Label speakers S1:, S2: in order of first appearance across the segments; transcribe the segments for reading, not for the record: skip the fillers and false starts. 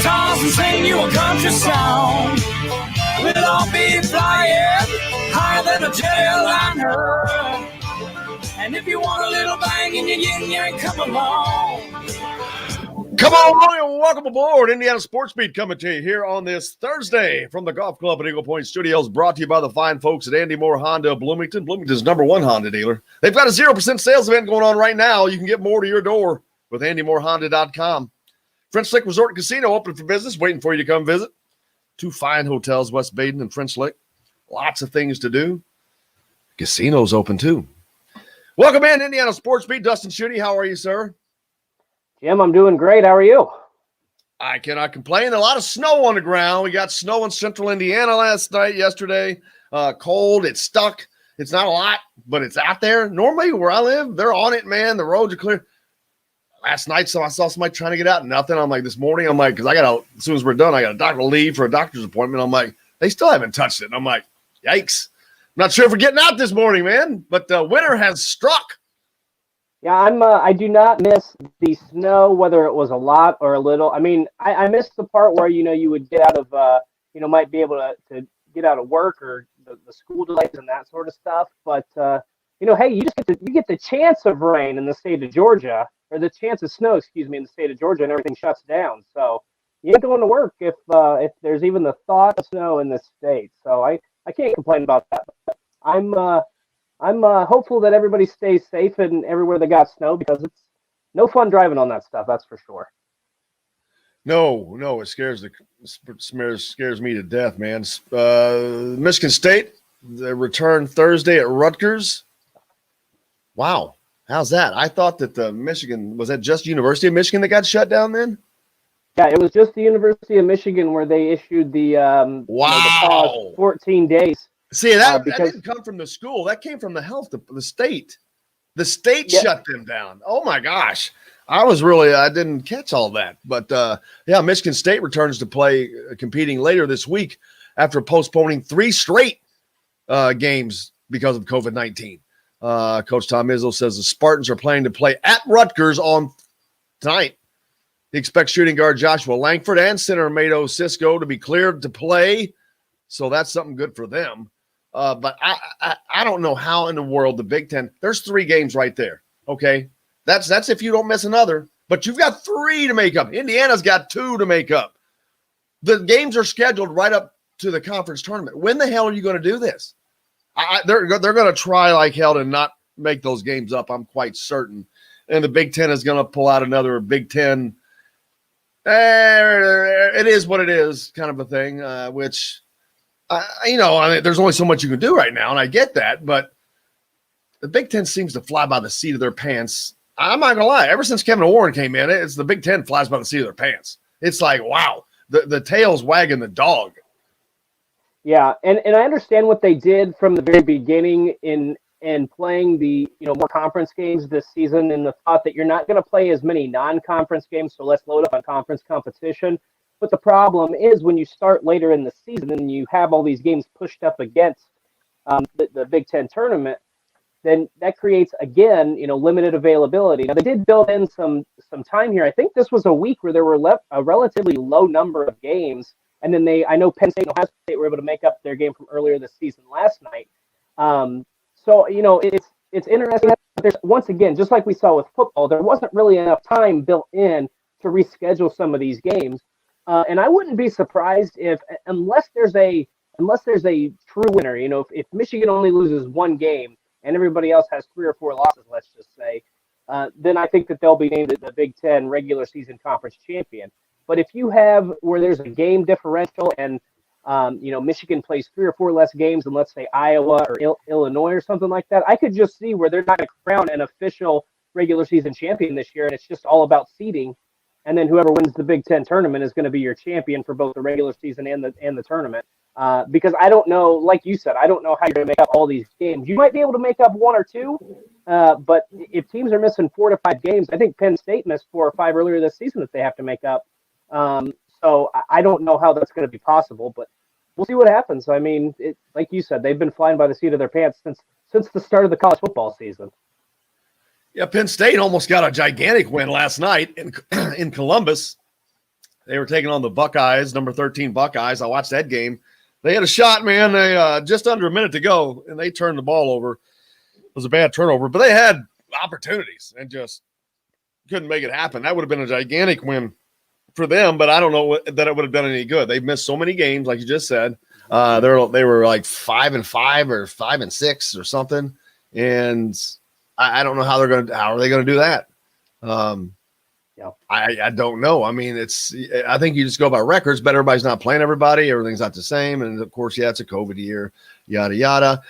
S1: guitars and sing you a country song. We'll all be flying higher than a jetliner. And if you want a little bang in your yin yang, come along.
S2: Come on, and welcome aboard. Indiana Sports Beat coming to you here on this Thursday from the Golf Club at Eagle Point Studios, brought to you by the fine folks at Andy Moore Honda of Bloomington, Bloomington's #1 Honda dealer. They've got a 0% sales event going on right now. You can get more to your door with AndyMooreHonda.com. French Lick Resort and Casino open for business, waiting for you to come visit. 2 fine hotels, West Baden and French Lick. Lots of things to do. Casinos open too. Welcome in, Indiana Sports Beat. Dustin Schutte, how are you, sir?
S3: Jim, I'm doing great. How are you?
S2: I cannot complain. A lot of snow on the ground. We got snow in central Indiana yesterday. Cold. It's stuck. It's not a lot, but it's out there. Normally, where I live, they're on it, man. The roads are clear. Last night, so I saw somebody trying to get out. Nothing. I'm like, this morning, I'm like, because I got to, as soon as we're done, I got a doctor leave for a doctor's appointment. I'm like, they still haven't touched it. And I'm like, yikes. I'm not sure if we're getting out this morning, man, but winter has struck.
S3: Yeah, I do not miss the snow, whether it was a lot or a little. I mean, I missed the part where, you would get out of, might be able to get out of work or the school delays and that sort of stuff. But, hey, you get the chance of rain in the state of Georgia, or the chance of snow, in the state of Georgia, and everything shuts down. So you ain't going to work if there's even the thought of snow in this state. So I can't complain about that. I'm hopeful that everybody stays safe and everywhere they got snow, because it's no fun driving on that stuff. That's for sure.
S2: No, it scares me to death, man. Michigan State, they return Thursday at Rutgers. Wow, how's that? I thought that was that just University of Michigan that got shut down then?
S3: Yeah, it was just the University of Michigan where they issued the the pause 14 days.
S2: See, that didn't come from the school. That came from the state. The state shut them down. Oh, my gosh. I didn't catch all that. But, Michigan State returns to play, competing later this week after postponing 3 straight games because of COVID-19. Coach Tom Izzo says the Spartans are planning to play at Rutgers on tonight. He expects shooting guard Joshua Langford and center Mato Cisco to be cleared to play. So that's something good for them. But I don't know how in the world the Big Ten, there's 3 games right there. Okay. That's if you don't miss another, but you've got 3 to make up. Indiana's got 2 to make up. The games are scheduled right up to the conference tournament. When the hell are you going to do this? They're going to try like hell to not make those games up. I'm quite certain. And the Big Ten is going to pull out another Big Ten. It is what it is kind of a thing, which, there's only so much you can do right now, and I get that, but the Big Ten seems to fly by the seat of their pants. I'm not gonna lie. Ever since Kevin Warren came in, it's the Big Ten flies by the seat of their pants. It's like, wow, the tail's wagging the dog.
S3: Yeah, and I understand what they did from the very beginning in playing the more conference games this season, in the thought that you're not going to play as many non-conference games, so let's load up on conference competition. But the problem is when you start later in the season and you have all these games pushed up against the Big Ten tournament, then that creates, again, limited availability. Now, they did build in some time here. I think this was a week where there were a relatively low number of games. And then I know Penn State and Ohio State were able to make up their game from earlier this season last night. So, it's interesting. There's, once again, just like we saw with football, there wasn't really enough time built in to reschedule some of these games. And I wouldn't be surprised unless there's a true winner, if Michigan only loses 1 game and everybody else has 3 or 4 losses, let's just say, then I think that they'll be named the Big Ten regular season conference champion. But if you have where there's a game differential and, Michigan plays 3 or 4 less games than, let's say, Iowa or Illinois or something like that, I could just see where they're not going to crown an official regular season champion this year, and it's just all about seeding. And then whoever wins the Big Ten tournament is going to be your champion for both the regular season and the tournament. Because I don't know, like you said, I don't know how you're going to make up all these games. You might be able to make up 1 or 2, but if teams are missing 4 to 5 games, I think Penn State missed 4 or 5 earlier this season that they have to make up. So I don't know how that's going to be possible, but we'll see what happens. I mean, like you said, they've been flying by the seat of their pants since the start of the college football season.
S2: Yeah, Penn State almost got a gigantic win last night in Columbus. They were taking on the Buckeyes, number 13 Buckeyes. I watched that game. They had a shot, man. They just under a minute to go, and they turned the ball over. It was a bad turnover, but they had opportunities and just couldn't make it happen. That would have been a gigantic win for them, but I don't know that it would have done any good. They've missed so many games, like you just said. They were like 5-5 or 5-6 or something, and I don't know how are they going to do that. I don't know. I mean, I think you just go by records, but everybody's not playing everybody. Everything's not the same. And of course, it's a COVID year, yada, yada.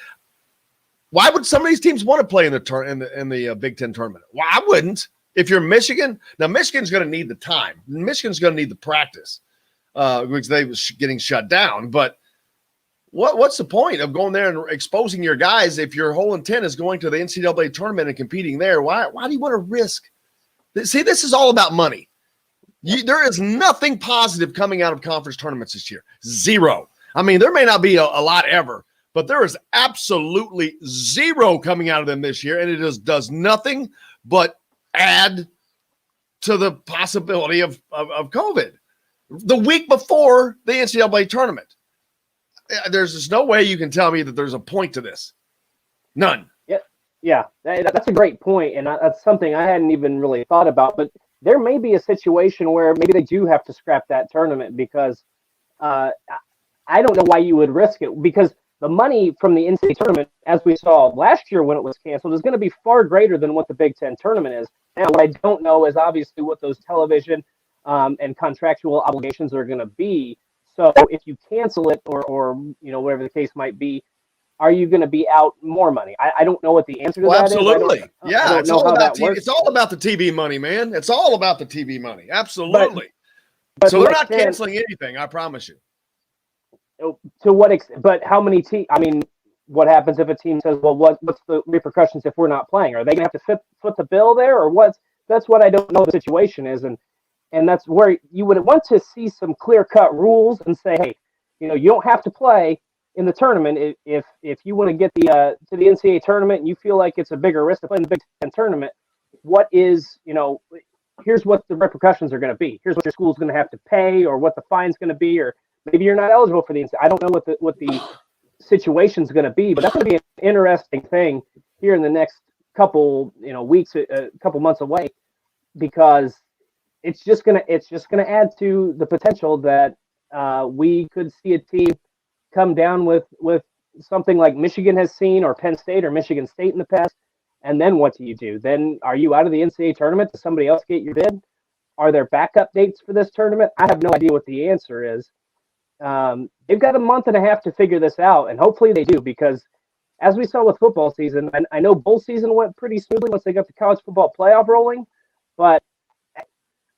S2: Why would some of these teams want to play in the Big Ten tournament? Well, I wouldn't. If you're Michigan, now Michigan's going to need the time. Michigan's going to need the practice, because they was getting shut down. But what's the point of going there and exposing your guys if your whole intent is going to the NCAA tournament and competing there? Why do you want to risk? See, this is all about money. There is nothing positive coming out of conference tournaments this year. Zero. I mean, there may not be a lot ever, but there is absolutely zero coming out of them this year, and it just does nothing but add to the possibility of COVID. The week before the NCAA tournament, there's just no way you can tell me that there's a point to this. None.
S3: Yeah, that's a great point, and that's something I hadn't even really thought about. But there may be a situation where maybe they do have to scrap that tournament because I don't know why you would risk it, because the money from the NCAA tournament, as we saw last year when it was canceled, is going to be far greater than what the Big Ten tournament is. Now, what I don't know is obviously what those television and contractual obligations are going to be. So if you cancel it or whatever the case might be, are you going to be out more money? I don't know what the answer to that
S2: absolutely.
S3: is.
S2: Yeah, it's all about TV. It's all about the TV money, man. It's all about the TV money. Absolutely.
S3: But
S2: so they're not canceling anything, I promise you.
S3: To what extent? But how many teams? I mean, what happens if a team says, "Well, what's the repercussions if we're not playing? Are they going to have to foot the bill there, or what?" That's what I don't know the situation is, and that's where you would want to see some clear-cut rules and say, "Hey, you don't have to play in the tournament if you want to get to the NCAA tournament and you feel like it's a bigger risk to play in the Big Ten tournament. What is here's what the repercussions are going to be. Here's what your school's going to have to pay, or what the fine's going to be, or maybe you're not eligible for the NCAA. I don't know what the situation's going to be, but that's going to be an interesting thing here in the next couple weeks, a couple months away, because it's just going to add to the potential that we could see a team come down with something like Michigan has seen, or Penn State or Michigan State in the past. And then what do? Then are you out of the NCAA tournament? Does somebody else get your bid? Are there backup dates for this tournament? I have no idea what the answer is. They've got a month and a half to figure this out, and hopefully they do, because as we saw with football season, I know bowl season went pretty smoothly once they got the college football playoff rolling, but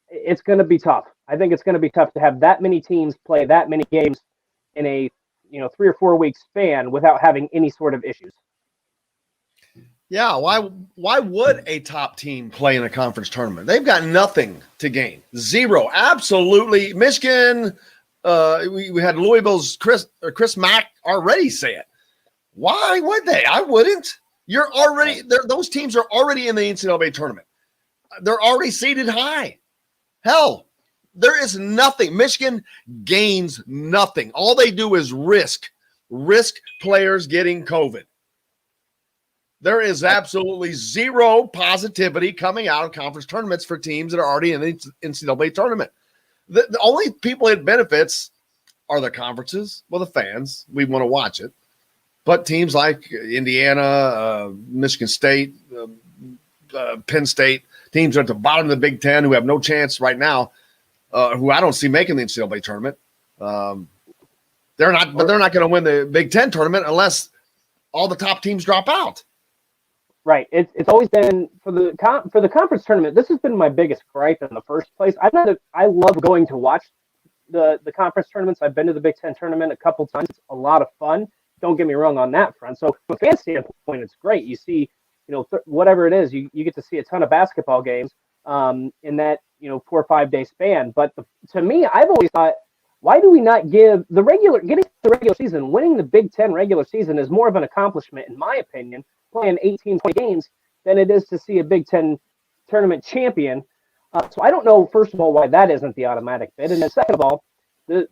S3: it's going to be tough. I think it's going to be tough to have that many teams play that many games in a 3 or 4 week span without having any sort of issues.
S2: Yeah, why would a top team play in a conference tournament? They've got nothing to gain. Zero. Absolutely. Michigan, we had Louisville's Chris Mack already say it. Why would they? I wouldn't. Those teams are already in the NCAA tournament. They're already seated high. Hell, there is nothing. Michigan gains nothing. All they do is risk players getting COVID. There is absolutely zero positivity coming out of conference tournaments for teams that are already in the NCAA tournament. The only people it benefits are the conferences. Well, the fans. We want to watch it. But teams like Indiana, Michigan State, Penn State, teams at the bottom of the Big Ten who have no chance right now, who I don't see making the NCAA tournament. They're not going to win the Big Ten tournament unless all the top teams drop out.
S3: Right. It's always been for the conference tournament. This has been my biggest gripe in the first place. I love going to watch the conference tournaments. I've been to the Big Ten tournament a couple times. It's a lot of fun. Don't get me wrong on that front. So from a fan standpoint, it's great. You see, whatever it is, you get to see a ton of basketball games in that 4 or 5 day span. But to me, I've always thought, why do we not give getting to the regular season, winning the Big Ten regular season is more of an accomplishment, in my opinion, playing 18, 20 games, than it is to see a Big Ten tournament champion So I don't know, first of all, why that isn't the automatic bid. And then second of all, the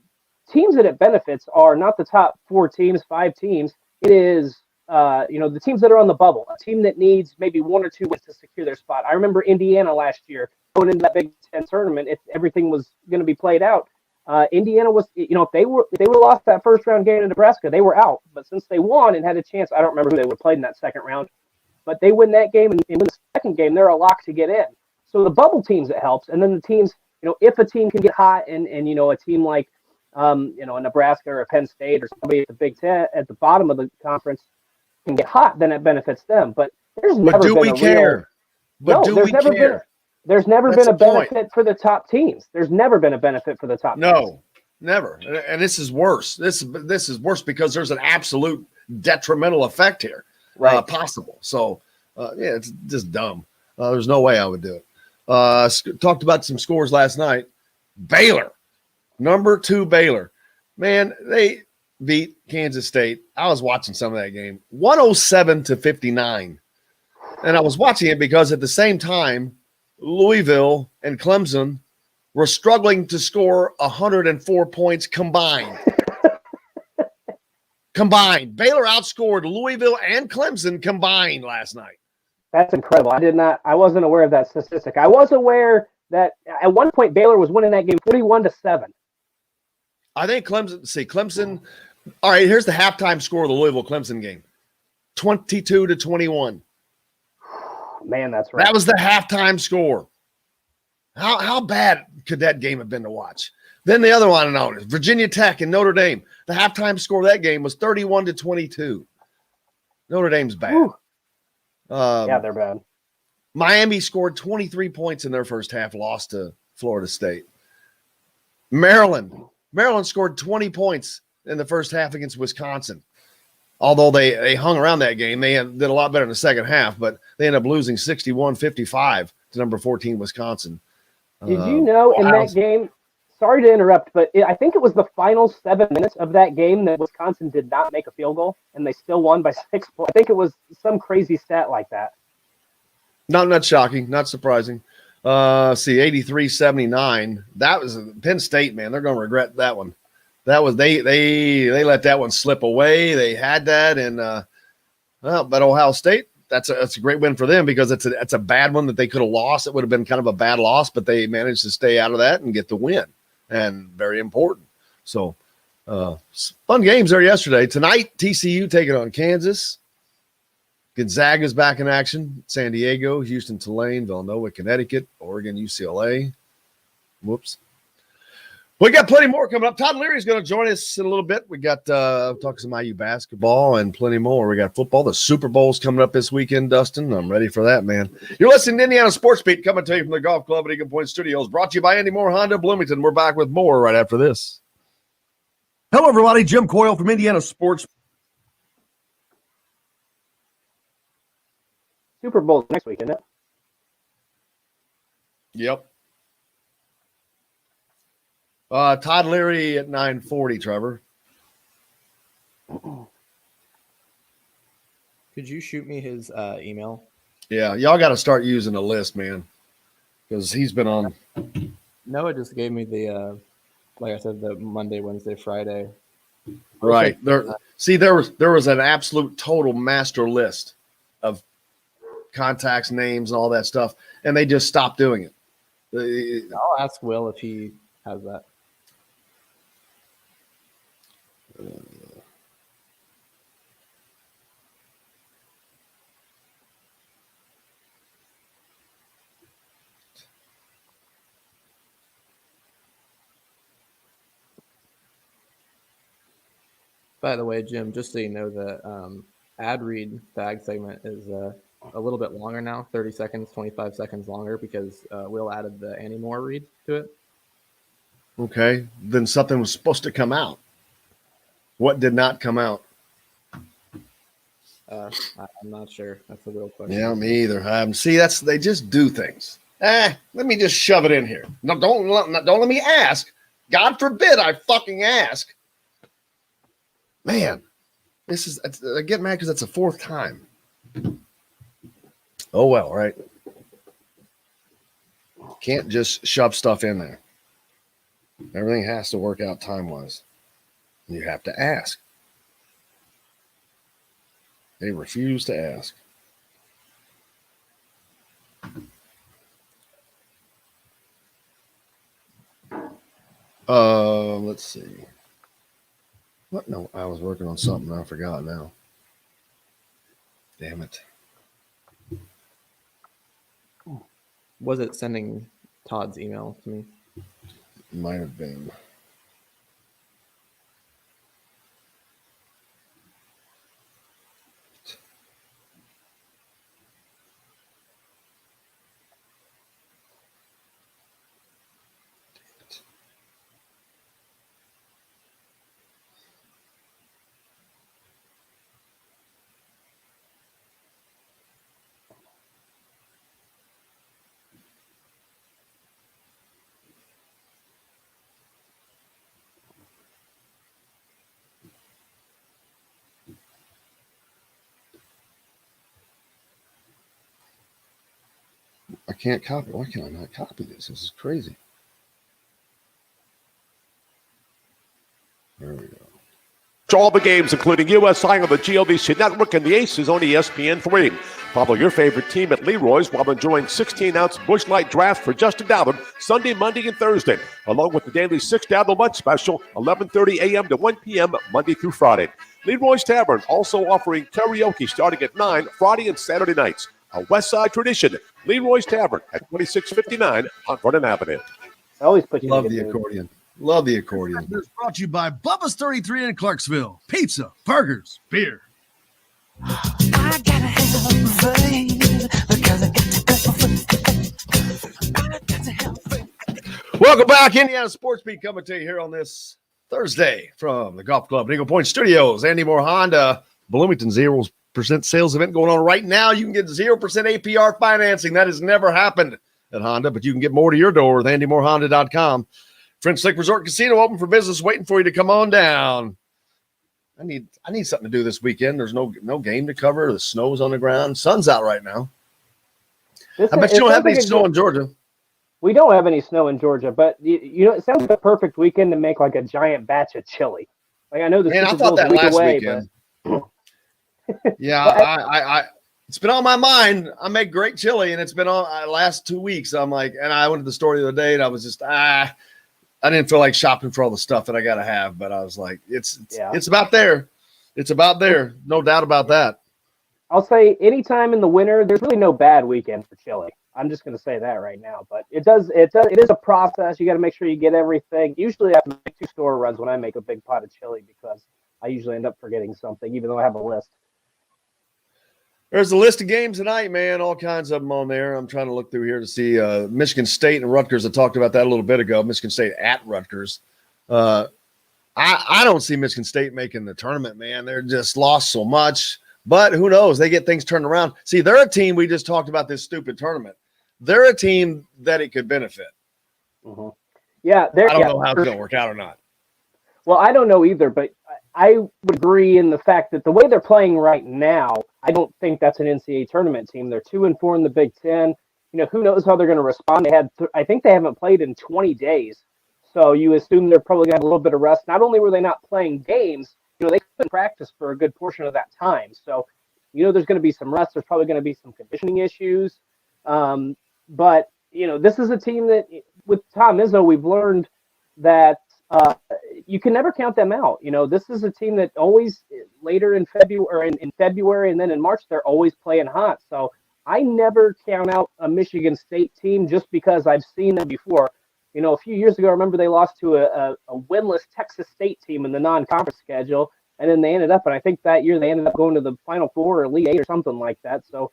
S3: teams that it benefits are not the top 4 teams, 5 teams. It is, the teams that are on the bubble, a team that needs maybe 1 or 2 wins to secure their spot. I remember Indiana last year going into that Big Ten tournament. If everything was going to be played out, Indiana was, if they were lost that first round game in Nebraska, they were out. But since they won and had a chance, I don't remember who they would have played in that second round, but they win that game and win the second game, they're a lock to get in. So the bubble teams, it helps. And then the teams, if a team can get hot and a team like, a Nebraska or a Penn State or somebody at the Big Ten at the bottom of the conference can get hot, then it benefits them. But there's never been a
S2: care?
S3: But no, there's never been a benefit for the top teams. There's never been a benefit for the top teams.
S2: No, never. And this is worse. This is worse because there's an absolute detrimental effect here.
S3: Right.
S2: Possible. So, it's just dumb. There's no way I would do it. Talked about some scores last night. Baylor, number 2 Baylor. Man, they beat Kansas State. I was watching some of that game. 107-59. And I was watching it because at the same time, Louisville and Clemson were struggling to score 104 points combined. Baylor outscored Louisville and Clemson combined last night.
S3: That's incredible. I wasn't aware of that statistic. I was aware that at one point Baylor was winning that game 41-7.
S2: I think Clemson. All right, here's the halftime score of the Louisville Clemson game. 22-21.
S3: Man, that's right.
S2: That was the halftime score. How bad could that game have been to watch? Then the other one, Virginia Tech and Notre Dame. The halftime score of that game was 31-22. Notre Dame's bad.
S3: Yeah, they're bad.
S2: Miami scored 23 points in their first half, lost to Florida State. Maryland scored 20 points in the first half against Wisconsin. Although they hung around that game, they did a lot better in the second half, but they ended up losing 61-55 to number 14 Wisconsin.
S3: Did you know in that game, sorry to interrupt, but I think it was the final 7 minutes of that game that Wisconsin did not make a field goal, and they still won by 6 points. I think it was some crazy stat like that. Not
S2: shocking, not surprising. 83-79. That was Penn State, man. They're going to regret that one. That was they let that one slip away. They had that, and but Ohio State, that's a great win for them because it's a bad one that they could have lost. It would have been kind of a bad loss, but they managed to stay out of that and get the win, and very important. So fun games there yesterday. Tonight, TCU taking on Kansas. Gonzaga's back in action. San Diego, Houston, Tulane, Villanova, Connecticut, Oregon, UCLA. Whoops. We got plenty more coming up. Todd Leary is going to join us in a little bit. We got talk some IU basketball and plenty more. We got football. The Super Bowl's coming up this weekend, Dustin. I'm ready for that, man. You're listening to Indiana Sports Beat coming to you from the Golf Club at Eagle Point Studios. Brought to you by Andy Moore Honda Bloomington. We're back with more right after this. Hello, everybody. Jim Coyle from Indiana Sports.
S3: Super Bowl next week, isn't it?
S2: Yep. Todd Leary at 9:40, Trevor.
S4: Could you shoot me his email?
S2: Yeah, y'all got to start using a list, man, because he's been on.
S4: Noah just gave me the, like I said, the Monday, Wednesday, Friday.
S2: Right. There was an absolute total master list of contacts, names, and all that stuff, and they just stopped doing it.
S4: I'll ask Will if he has that. By the way, Jim, just so you know, the ad read bag segment is a little bit longer now, 30 seconds, 25 seconds longer, because Will added the Annie Moore read to it.
S2: Okay, then something was supposed to come out. What did not come out?
S4: I'm not sure. That's a real question.
S2: Yeah, me either. See, they just do things. Let me just shove it in here. No, don't let me ask. God forbid I fucking ask. Man, I get mad because that's the fourth time. Oh well, right? Can't just shove stuff in there. Everything has to work out time-wise. You have to ask. They refuse to ask. Let's see. What? No, I was working on something. I forgot now. Damn it.
S4: Was it sending Todd's email to me?
S2: Might have been. I can't copy. Why can I not copy this? This is crazy. There we go.
S5: All the games, including USI on the GLVC Network and the Aces on ESPN3. Follow your favorite team at Leroy's while enjoying 16-ounce Busch Light draft for just $1 Sunday, Monday, and Thursday, along with the daily $6 lunch special, 11:30 a.m. to 1 p.m. Monday through Friday. Leroy's Tavern also offering karaoke starting at 9 Friday and Saturday nights. A West Side tradition. Leroy's Tavern at 2659 on Vernon Avenue.
S3: I always put you
S2: Love
S3: in
S2: the
S3: good mood.
S2: accordion. Love the accordion.
S1: It's brought to you by Bubba's 33 in Clarksville. Pizza, burgers, beer.
S6: I gotta have faith because I got to have faith.
S2: Welcome back. Indiana Sports Beat coming to you here on this Thursday from the Golf Club at Eagle Point Studios. Andy Moore Honda, Bloomington 0% sales event going on right now. You can get 0% APR financing. That has never happened at Honda, but you can get more to your door with AndyMooreHonda.com. French Lake Resort Casino open for business, waiting for you to come on down. I need something to do this weekend. There's no game to cover. The snow's on the ground. Sun's out right now. I bet you don't have any snow in Georgia.
S3: We don't have any snow in Georgia, but you know, it sounds like a perfect weekend to make like a giant batch of chili. Like I know the
S2: Man, I
S3: Super
S2: thought
S3: Bowl's
S2: that
S3: a week
S2: last
S3: away,
S2: weekend.
S3: but
S2: Yeah, I it's been on my mind. I make great chili, and it's been on last 2 weeks. I'm like, and I went to the store the other day, and I was just I didn't feel like shopping for all the stuff that I got to have, but I was like, it's about there. It's about there. No doubt about that.
S3: I'll say anytime in the winter, there's really no bad weekend for chili. I'm just going to say that right now, but it is a process. You got to make sure you get everything. Usually I have to make 2 store runs when I make a big pot of chili because I usually end up forgetting something, even though I have a list.
S2: There's a list of games tonight, man. All kinds of them on there. I'm trying to look through here to see Michigan State and Rutgers. I talked about that a little bit ago. Michigan State at Rutgers. I don't see Michigan State making the tournament, man. They're just lost so much. But who knows? They get things turned around. See, they're a team. We just talked about this stupid tournament. They're a team that it could benefit.
S3: Mm-hmm. Yeah,
S2: I don't know how it's going to work out or not.
S3: Well, I don't know either, but I would agree in the fact that the way they're playing right now, I don't think that's an NCAA tournament team. They're 2-4 in the Big Ten. You know, who knows how they're going to respond? I think they haven't played in 20 days. So you assume they're probably going to have a little bit of rest. Not only were they not playing games, you know, they couldn't practice for a good portion of that time. So, you know, there's going to be some rest. There's probably going to be some conditioning issues. But, you know, this is a team that with Tom Izzo, we've learned that you can never count them out. You know, this is a team that always later in February or in February and then in March, they're always playing hot. So I never count out a Michigan State team just because I've seen them before. You know, a few years ago, I remember they lost to a winless Texas State team in the non-conference schedule. And then they ended up, and I think that year they ended up going to the Final Four or Elite Eight or something like that. So,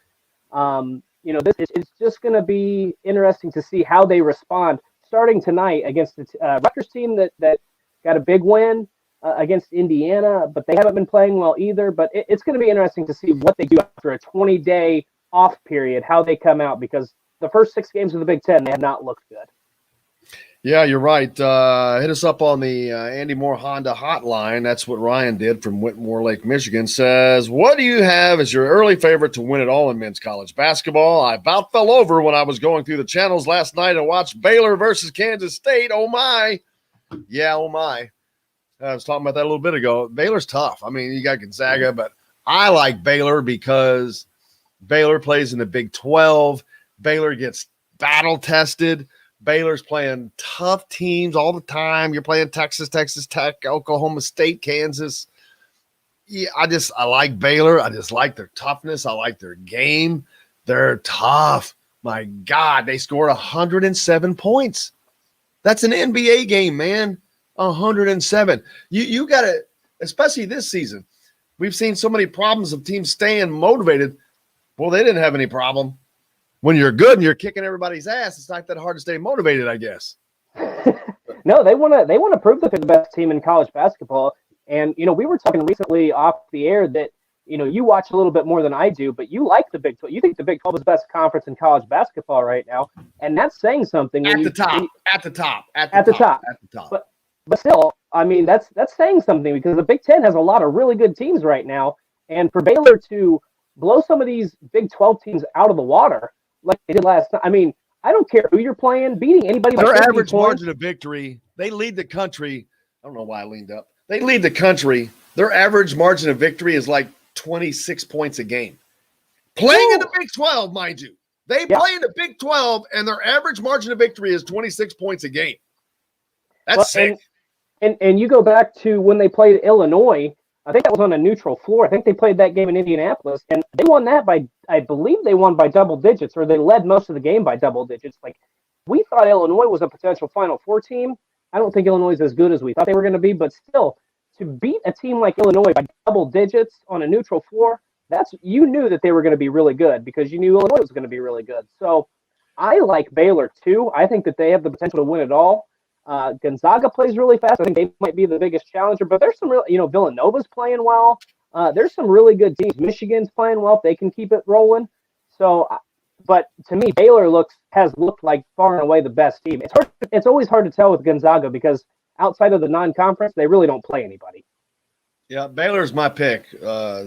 S3: you know, it's just going to be interesting to see how they respond starting tonight against the Rutgers team that got a big win against Indiana, but they haven't been playing well either. But it's going to be interesting to see what they do after a 20-day off period, how they come out, because the first 6 games of the Big Ten, they have not looked good.
S2: Yeah, you're right. Hit us up on the Andy Moore Honda hotline. That's what Ryan did from Whitmore Lake, Michigan. Says, what do you have as your early favorite to win it all in men's college basketball? I about fell over when I was going through the channels last night and watched Baylor versus Kansas State. Oh, my. Yeah, oh, my. I was talking about that a little bit ago. Baylor's tough. I mean, you got Gonzaga, but I like Baylor because Baylor plays in the Big 12. Baylor gets battle tested. Baylor's playing tough teams all the time. You're playing Texas, Texas Tech, Oklahoma State, Kansas. Yeah, I like Baylor. I just like their toughness. I like their game. They're tough. My God, they scored 107 points. That's an NBA game, man. 107. You got to, especially this season. We've seen so many problems of teams staying motivated. Well, they didn't have any problem. When you're good and you're kicking everybody's ass, it's not that hard to stay motivated, I guess.
S3: No, they want to prove that they're the best team in college basketball. And, we were talking recently off the air that, you watch a little bit more than I do, but you like the Big 12. You think the Big 12 is the best conference in college basketball right now. And that's saying something.
S2: At the top.
S3: But still, I mean, that's saying something because the Big 10 has a lot of really good teams right now. And for Baylor to blow some of these Big 12 teams out of the water like they did last night, I mean, I don't care who you're playing, beating anybody.
S2: Their average margin of victory, they lead the country. I don't know why I leaned up. They lead the country. Their average margin of victory is like 26 points a game. Playing in the Big 12, mind you. They play in the Big 12, and their average margin of victory is 26 points a game. That's sick.
S3: And you go back to when they played Illinois, I think that was on a neutral floor. I think they played that game in Indianapolis, and they won that I believe they won by double digits, or they led most of the game by double digits. Like, we thought Illinois was a potential Final Four team. I don't think Illinois is as good as we thought they were going to be, but still, to beat a team like Illinois by double digits on a neutral floor, you knew that they were going to be really good because you knew Illinois was going to be really good. So I like Baylor too. I think that they have the potential to win it all. Gonzaga plays really fast. I think they might be the biggest challenger, but there's some real, Villanova's playing well. There's some really good teams. Michigan's playing well if they can keep it rolling. So, but to me, Baylor has looked like far and away the best team. It's always hard to tell with Gonzaga because outside of the non-conference, they really don't play anybody.
S2: Yeah, Baylor's my pick.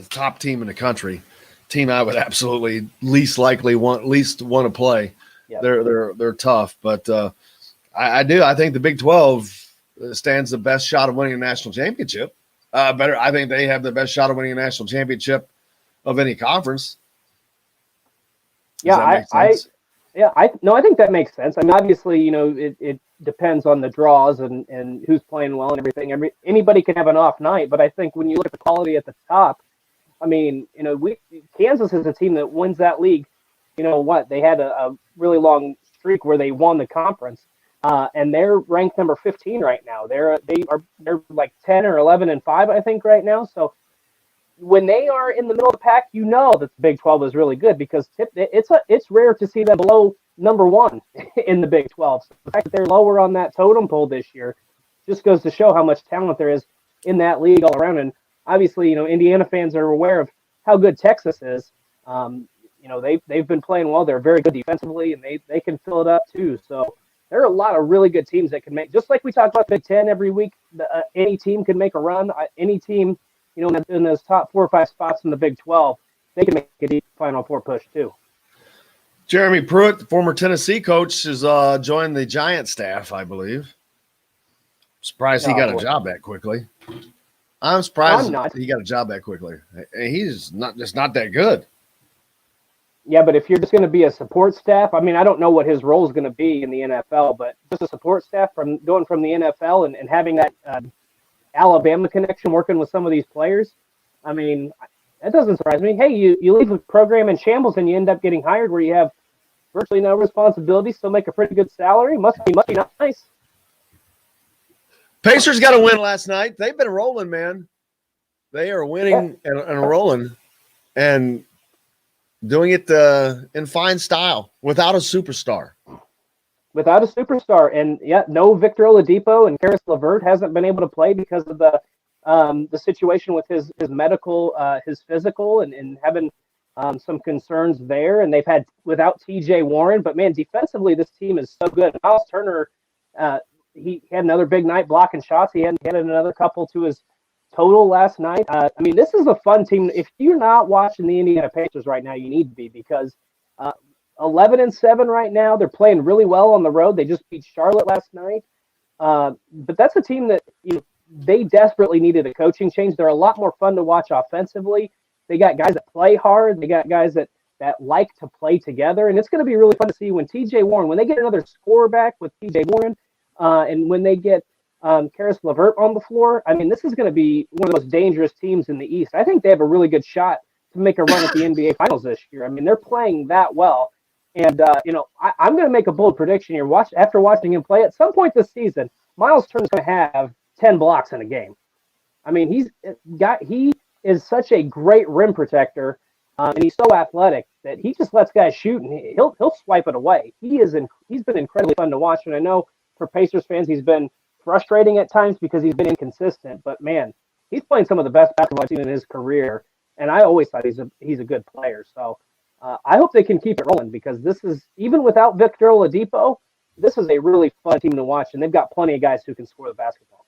S2: Top team in the country. Team I would absolutely least want to play. Yep. They're tough, but I do. I think the Big 12 stands the best shot of winning a national championship. I think they have the best shot of winning a national championship of any conference.
S3: I think that makes sense. I mean, obviously, it depends on the draws and who's playing well and everything. Anybody can have an off night, but I think when you look at the quality at the top, I mean, Kansas is a team that wins that league. You know what? They had a really long streak where they won the conference. And they're ranked number 15 right now. They're like 10 or 11-5, I think, right now. So when they are in the middle of the pack, you know that the Big 12 is really good because it's rare to see them below number one in the Big 12. So the fact that they're lower on that totem pole this year just goes to show how much talent there is in that league all around. And obviously, Indiana fans are aware of how good Texas is. They've been playing well. They're very good defensively, and they can fill it up too. So there are a lot of really good teams that can make, just like we talk about Big Ten every week, any team can make a run. Any team, in those top 4 or 5 spots in the Big 12, they can make a deep Final Four push too.
S2: Jeremy Pruitt, the former Tennessee coach, has joined the Giant staff, I believe. Surprised he got a job that quickly. I'm surprised he got a job that quickly. He's not that good.
S3: Yeah, but if you're just going to be a support staff, I mean, I don't know what his role is going to be in the NFL, but just a support staff going from the NFL and having that Alabama connection, working with some of these players, I mean, that doesn't surprise me. Hey, you leave a program in shambles and you end up getting hired where you have virtually no responsibility, still make a pretty good salary. Must be nice.
S2: Pacers got a win last night. They've been rolling, man. They are winning and rolling. And doing it in fine style without a superstar.
S3: And no Victor Oladipo, and Karis LeVert hasn't been able to play because of the situation with his medical, his physical, and having some concerns there. And they've had without TJ Warren, but man, defensively this team is so good. Miles Turner He had another big night blocking shots. He had another couple to his total last night. I mean, this is a fun team. If you're not watching the Indiana Pacers right now, you need to be, because 11-7 right now. They're playing really well on the road. They just beat Charlotte last night. But that's a team that they desperately needed a coaching change. They're a lot more fun to watch offensively. They got guys that play hard. They got guys that like to play together. And it's going to be really fun to see when TJ Warren, when they get another scorer back with TJ Warren, and when they get Karis LeVert on the floor. I mean, this is going to be one of the most dangerous teams in the East. I think they have a really good shot to make a run at the NBA Finals this year. I mean, they're playing that well. And, I'm going to make a bold prediction here. After watching him play, at some point this season, Miles Turner's going to have 10 blocks in a game. I mean, he is such a great rim protector, and he's so athletic that he just lets guys shoot, and he'll swipe it away. He's been incredibly fun to watch, and I know for Pacers fans he's been frustrating at times because he's been inconsistent. But man, he's playing some of the best basketball I've seen in his career, and I always thought he's a good player. So I hope they can keep it rolling, because this is, even without Victor Oladipo, this is a really fun team to watch, and they've got plenty of guys who can score the basketball.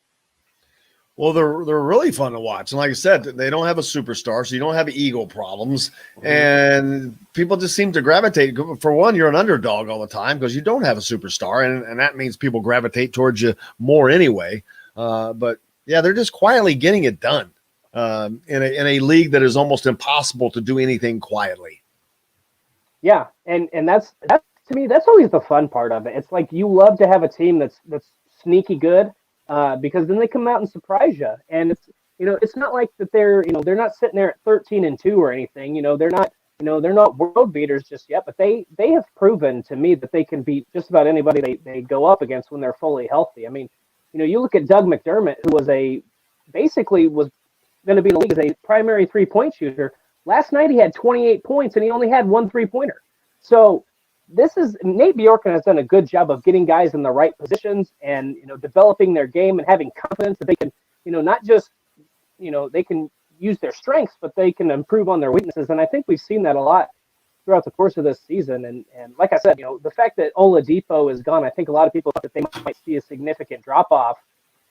S2: Well, they're really fun to watch. And like I said, they don't have a superstar, so you don't have ego problems. And people just seem to gravitate. For one, you're an underdog all the time because you don't have a superstar, and that means people gravitate towards you more anyway. But, yeah, they're just quietly getting it done in a league that is almost impossible to do anything quietly. Yeah,
S3: and that's to me, that's always the fun part of it. It's like you love to have a team that's sneaky good, because then they come out and surprise you. And it's not like that they're not sitting there at 13-2 or anything. They're not world beaters just yet, but they have proven to me that they can beat just about anybody they go up against when they're fully healthy. I mean, you look at Doug McDermott, who was basically was going to be in the league as a primary 3-point shooter. Last night he had 28 points and he only had 1 3-pointer. So Nate Bjorken has done a good job of getting guys in the right positions and, developing their game and having confidence that they can, not just, they can use their strengths, but they can improve on their weaknesses. And I think we've seen that a lot throughout the course of this season. And like I said, the fact that Oladipo is gone, I think a lot of people thought that they might see a significant drop off,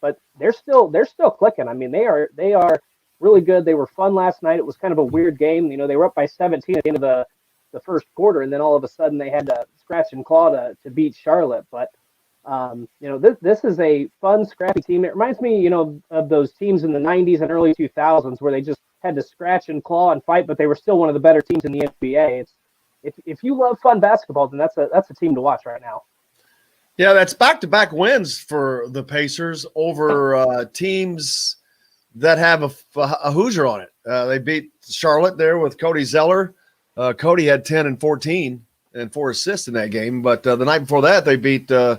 S3: but they're still clicking. I mean, they are really good. They were fun last night. It was kind of a weird game. They were up by 17 at the end of the first quarter, and then all of a sudden they had to scratch and claw to beat Charlotte. But this is a fun, scrappy team. It reminds me, of those teams in the 90s and early 2000s where they just had to scratch and claw and fight, but they were still one of the better teams in the NBA. If you love fun basketball, then that's a team to watch right now.
S2: Yeah, that's back-to-back wins for the Pacers over teams that have a Hoosier on it. They beat Charlotte there with Cody Zeller. Cody had 10 and 14 and 4 assists in that game. But the night before that, they beat OG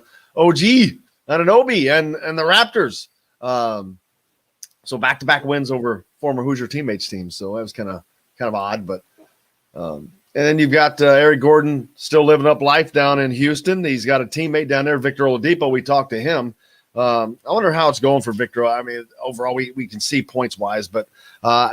S2: Anunoby and the Raptors. So back-to-back wins over former Hoosier teammates teams. So that was kind of odd. But and then you've got Eric Gordon still living up life down in Houston. He's got a teammate down there, Victor Oladipo. We talked to him. I wonder how it's going for Victor. I mean, overall, we can see points-wise, but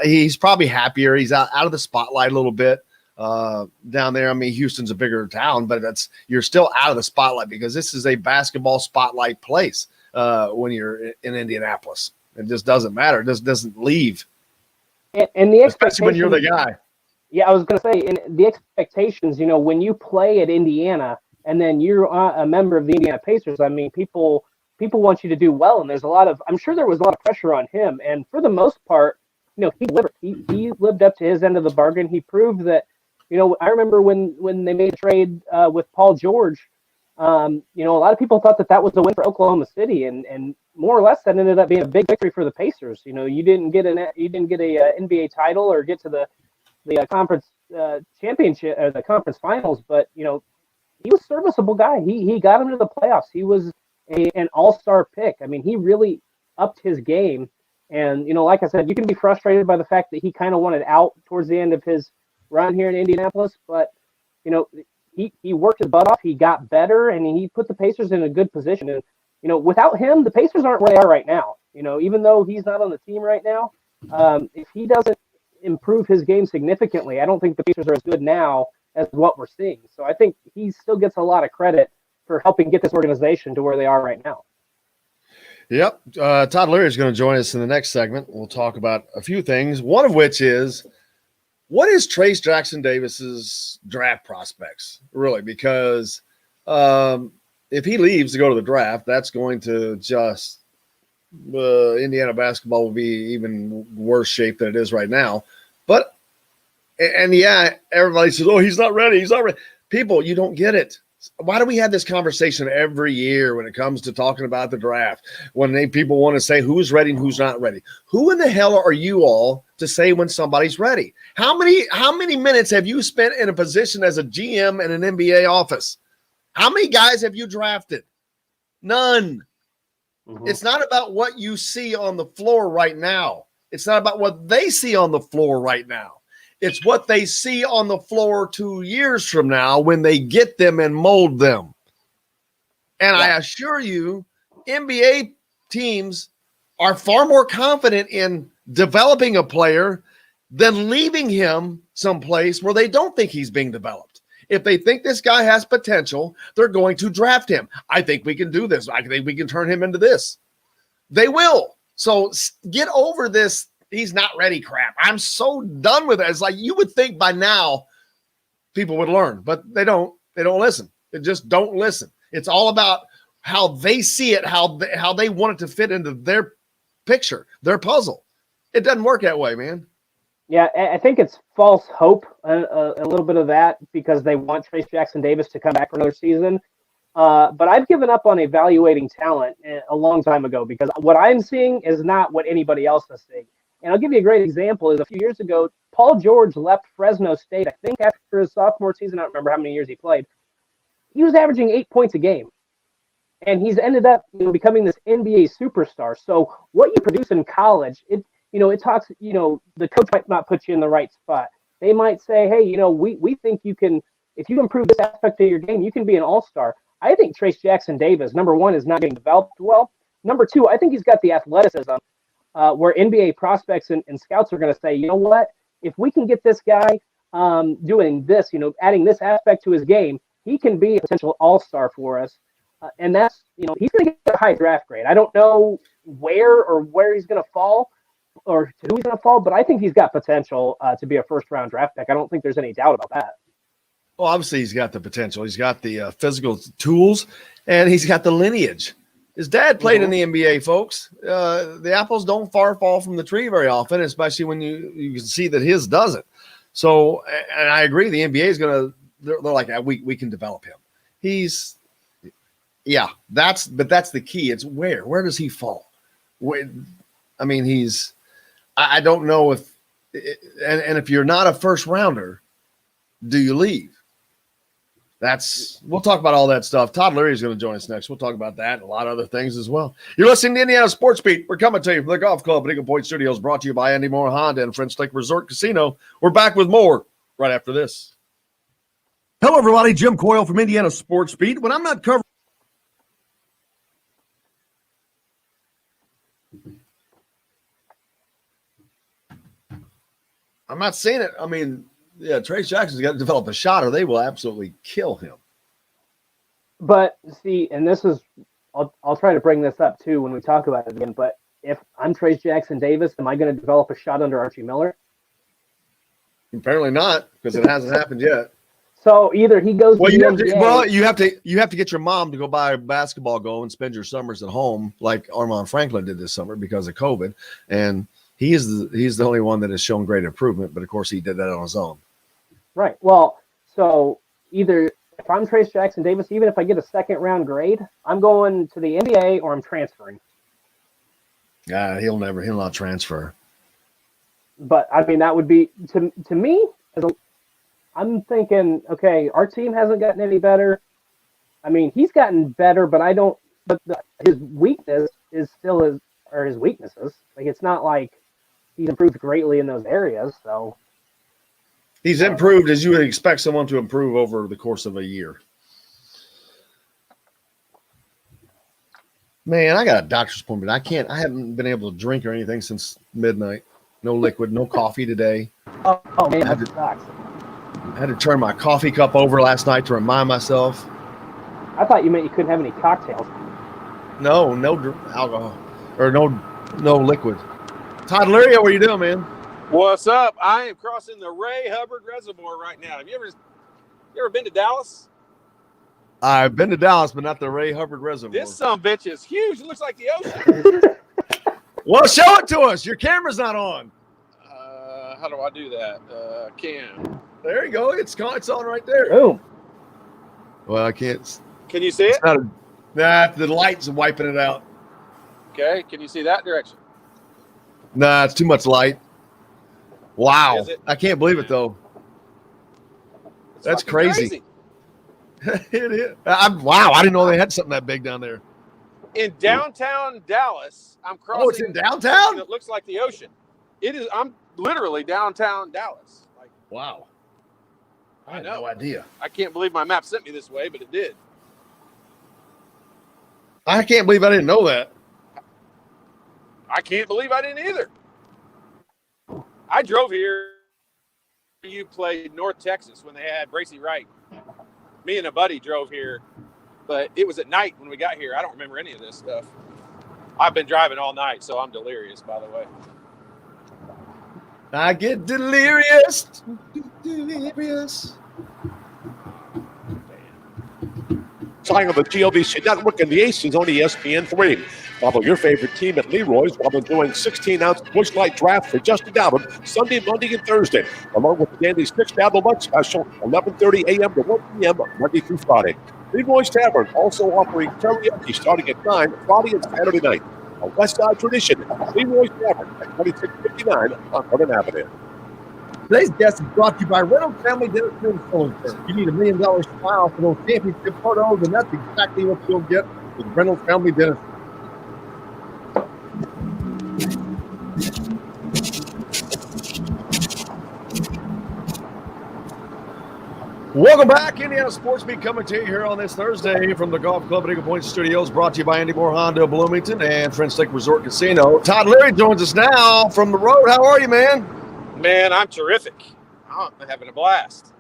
S2: he's probably happier. He's out of the spotlight a little bit. Down there. I mean, Houston's a bigger town, but you're still out of the spotlight because this is a basketball spotlight place when you're in Indianapolis. It just doesn't matter. It just doesn't leave.
S3: And the
S2: especially when you're the guy.
S3: Yeah, I was going to say, and the expectations, when you play at Indiana and then you're a member of the Indiana Pacers, I mean, people want you to do well, and I'm sure there was a lot of pressure on him. And for the most part, he delivered. He lived up to his end of the bargain. He proved that. I remember when they made a trade with Paul George, a lot of people thought that was a win for Oklahoma City, and more or less that ended up being a big victory for the Pacers. You didn't get a NBA title or get to the conference championship or the conference finals, but he was a serviceable guy. He got him to the playoffs. He was an all-star pick. I mean, he really upped his game, and like I said, you can be frustrated by the fact that he kind of wanted out towards the end of his run here in Indianapolis, but he worked his butt off. He got better, and he put the Pacers in a good position. And without him, the Pacers aren't where they are right now. Even though he's not on the team right now, if he doesn't improve his game significantly, I don't think the Pacers are as good now as what we're seeing. So I think he still gets a lot of credit for helping get this organization to where they are right now.
S2: Yep. Todd Leary is going to join us in the next segment. We'll talk about a few things, one of which is, what is Trace Jackson Davis's draft prospects, really? Because if he leaves to go to the draft, that's going to just Indiana basketball will be even worse shape than it is right now. But yeah, everybody says, "Oh, he's not ready. He's not ready." People, you don't get it. Why do we have this conversation every year when it comes to talking about the draft? When people want to say who's ready and who's not ready. Who in the hell are you all to say when somebody's ready? How many minutes have you spent in a position as a GM in an NBA office? How many guys have you drafted? None. Mm-hmm. It's not about what you see on the floor right now. It's not about what they see on the floor right now. It's what they see on the floor 2 years from now when they get them and mold them. And I assure you, NBA teams are far more confident in developing a player than leaving him someplace where they don't think he's being developed. If they think this guy has potential, they're going to draft him. I think we can do this. I think we can turn him into this. They will. So get over this. He's not ready crap. I'm so done with it. It's like you would think by now people would learn, but they don't. They don't listen. They just don't listen. It's all about how they see it, how they want it to fit into their picture, their puzzle. It doesn't work that way, man.
S3: Yeah, I think it's false hope, a little bit of that, because they want Trace Jackson Davis to come back for another season. But I've given up on evaluating talent a long time ago, because what I'm seeing is not what anybody else is seeing. And I'll give you a great example. Is a few years ago, Paul George left Fresno State, I think after his sophomore season. I don't remember how many years he played. He was averaging 8 points a game. And he's ended up becoming this NBA superstar. So what you produce in college, it talks, the coach might not put you in the right spot. They might say, hey, we think you can, if you improve this aspect of your game, you can be an all-star. I think Trace Jackson Davis, number one, is not getting developed well. Number two, I think he's got the athleticism where NBA prospects and scouts are going to say, you know what, if we can get this guy doing this, adding this aspect to his game, he can be a potential all-star for us. And that's, he's going to get a high draft grade. I don't know where he's going to fall or to who he's going to fall, but I think he's got potential to be a first-round draft pick. I don't think there's any doubt about that.
S2: Well, obviously he's got the potential. He's got the physical tools, and he's got the lineage. His dad played in the NBA, folks. The apples don't far fall from the tree very often, especially when you can see that his doesn't. So, and I agree, the NBA is going to, they're like, we can develop him. That's the key. It's where does he fall? I mean, I don't know if, and if you're not a first rounder, do you leave? We'll talk about all that stuff. Todd Leary is going to join us next. We'll talk about that and a lot of other things as well. You're listening to Indiana Sports Beat. We're coming to you from the Golf Club at Eagle Point Studios, brought to you by Andy Moore Honda and French Lake Resort Casino. We're back with more right after this. Hello, everybody. Jim Coyle from Indiana Sports Beat. When I'm not covering, I'm not saying it. I mean, yeah, Trace Jackson's got to develop a shot or they will absolutely kill him.
S3: But see, and this is, I'll try to bring this up too when we talk about it again, but if I'm Trace Jackson Davis, am I going to develop a shot under Archie Miller?
S2: Apparently not, because it hasn't happened yet.
S3: So either he goes to the NBA.
S2: You have to get your mom to go buy a basketball goal and spend your summers at home like Armand Franklin did this summer because of COVID. And he's the only one that has shown great improvement, but of course he did that on his own. Right.
S3: Well, so either if I'm Trace Jackson Davis, even if I get a second round grade, I'm going to the NBA or I'm transferring.
S2: Yeah, he'll not transfer.
S3: But I mean, that would be to me. I'm thinking, okay, our team hasn't gotten any better. I mean, he's gotten better, but his weakness is still his weaknesses. Like, it's not like he's improved greatly in those areas. So
S2: he's improved as you would expect someone to improve over the course of a year. Man, I got a doctor's appointment. I haven't been able to drink or anything since midnight. No liquid, no coffee today.
S3: Oh man, that sucks.
S2: I had to turn my coffee cup over last night to remind myself.
S3: I thought you meant you couldn't have any cocktails.
S2: No alcohol or no liquid. Todd Leary, how are you doing, man?
S7: What's up? I am crossing the Ray Hubbard Reservoir right now. Have you ever been to Dallas?
S2: I've been to Dallas, but not the Ray Hubbard Reservoir.
S7: This bitch is huge. It looks like the ocean.
S2: Well, show it to us. Your camera's not on.
S7: How do I do that? Cam.
S2: There you go. It's on right there.
S3: Boom.
S2: Well, I can't.
S7: Can you see it?
S2: The light's wiping it out.
S7: Okay. Can you see that direction?
S2: Nah, it's too much light. Wow.
S7: Is it?
S2: I can't believe it, though.
S7: It's
S2: That's
S7: fucking
S2: crazy. It is. Wow, I didn't know they had something that big down there.
S7: In downtown Dallas, I'm crossing.
S2: Oh, it's in downtown?
S7: It looks like the ocean. It is. I'm literally downtown Dallas. Like,
S2: Wow. I had
S7: know.
S2: no idea.
S7: I can't believe my map sent me this way, but it did.
S2: I can't believe I didn't know that.
S7: I can't believe I didn't either. I drove here. You played North Texas when they had Bracy Wright. Me and a buddy drove here, but it was at night when we got here. I don't remember any of this stuff. I've been driving all night, so I'm delirious, by the way.
S2: I get delirious. Delirious.
S5: Time of the GLVC Network and the Aces on ESPN3. Follow your favorite team at Leroy's while enjoying 16-ounce Busch Light Draft for just $1 Sunday, Monday, and Thursday, along with the daily $6 lunch special, 11:30 a.m. to 1 p.m. Monday through Friday. Leroy's Tavern also offering karaoke starting at 9 Friday and Saturday night. A West Side tradition, Leroy's Tavern at 2659 on Northern Avenue.
S2: Today's guest is brought to you by Reynolds Family Dentistry in Phillipsburg. You need $1 million smile for those championship photos, and that's exactly what you'll get with Reynolds Family Dentistry. Welcome back. Indiana Sports Beat coming to you here on this Thursday from the Golf Club at Eagle Point Studios, brought to you by Andy Moore Honda of Bloomington and French Lake Resort Casino. Todd Leary joins us now from the road. How are you, man?
S7: Man, I'm terrific. I'm having a blast.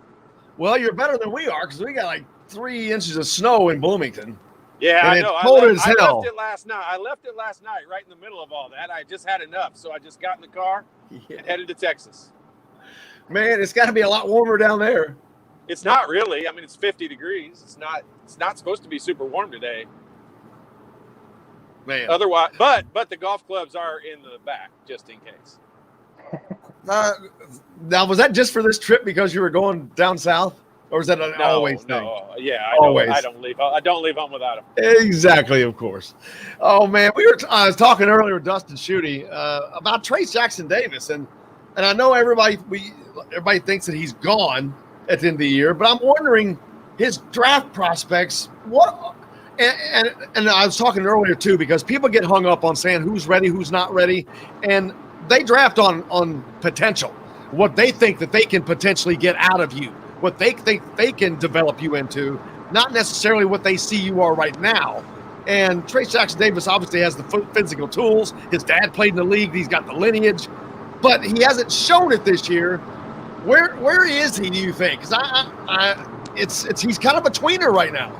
S2: Well, you're better than we are because we got like 3 inches of snow in Bloomington.
S7: Yeah,
S2: And
S7: I
S2: it's
S7: know.
S2: cold
S7: I
S2: as hell.
S7: left it last night. I left it last night right in the middle of all that. I just had enough, so I just got in the car and headed to Texas.
S2: Man, it's got to be a lot warmer down there.
S7: It's not really. I mean, it's 50 degrees. It's not supposed to be super warm today.
S2: Man.
S7: Otherwise, but the golf clubs are in the back just in case.
S2: Now, was that just for this trip because you were going down south? Or is that an always thing?
S7: No, yeah,
S2: Always.
S7: I don't leave home without them.
S2: Exactly, of course. Oh, man, I was talking earlier with Dustin Schutte about Trace Jackson Davis, and I know everybody thinks that he's gone at the end of the year, but I'm wondering his draft prospects. And I was talking earlier too, because people get hung up on saying who's ready, who's not ready, and they draft on potential, what they think that they can potentially get out of you, what they think they can develop you into, not necessarily what they see you are right now. And Trace Jackson Davis obviously has the physical tools. His dad played in the league. He's got the lineage, but he hasn't shown it this year. Where is he, do you think? Because he's kind of a tweener right now.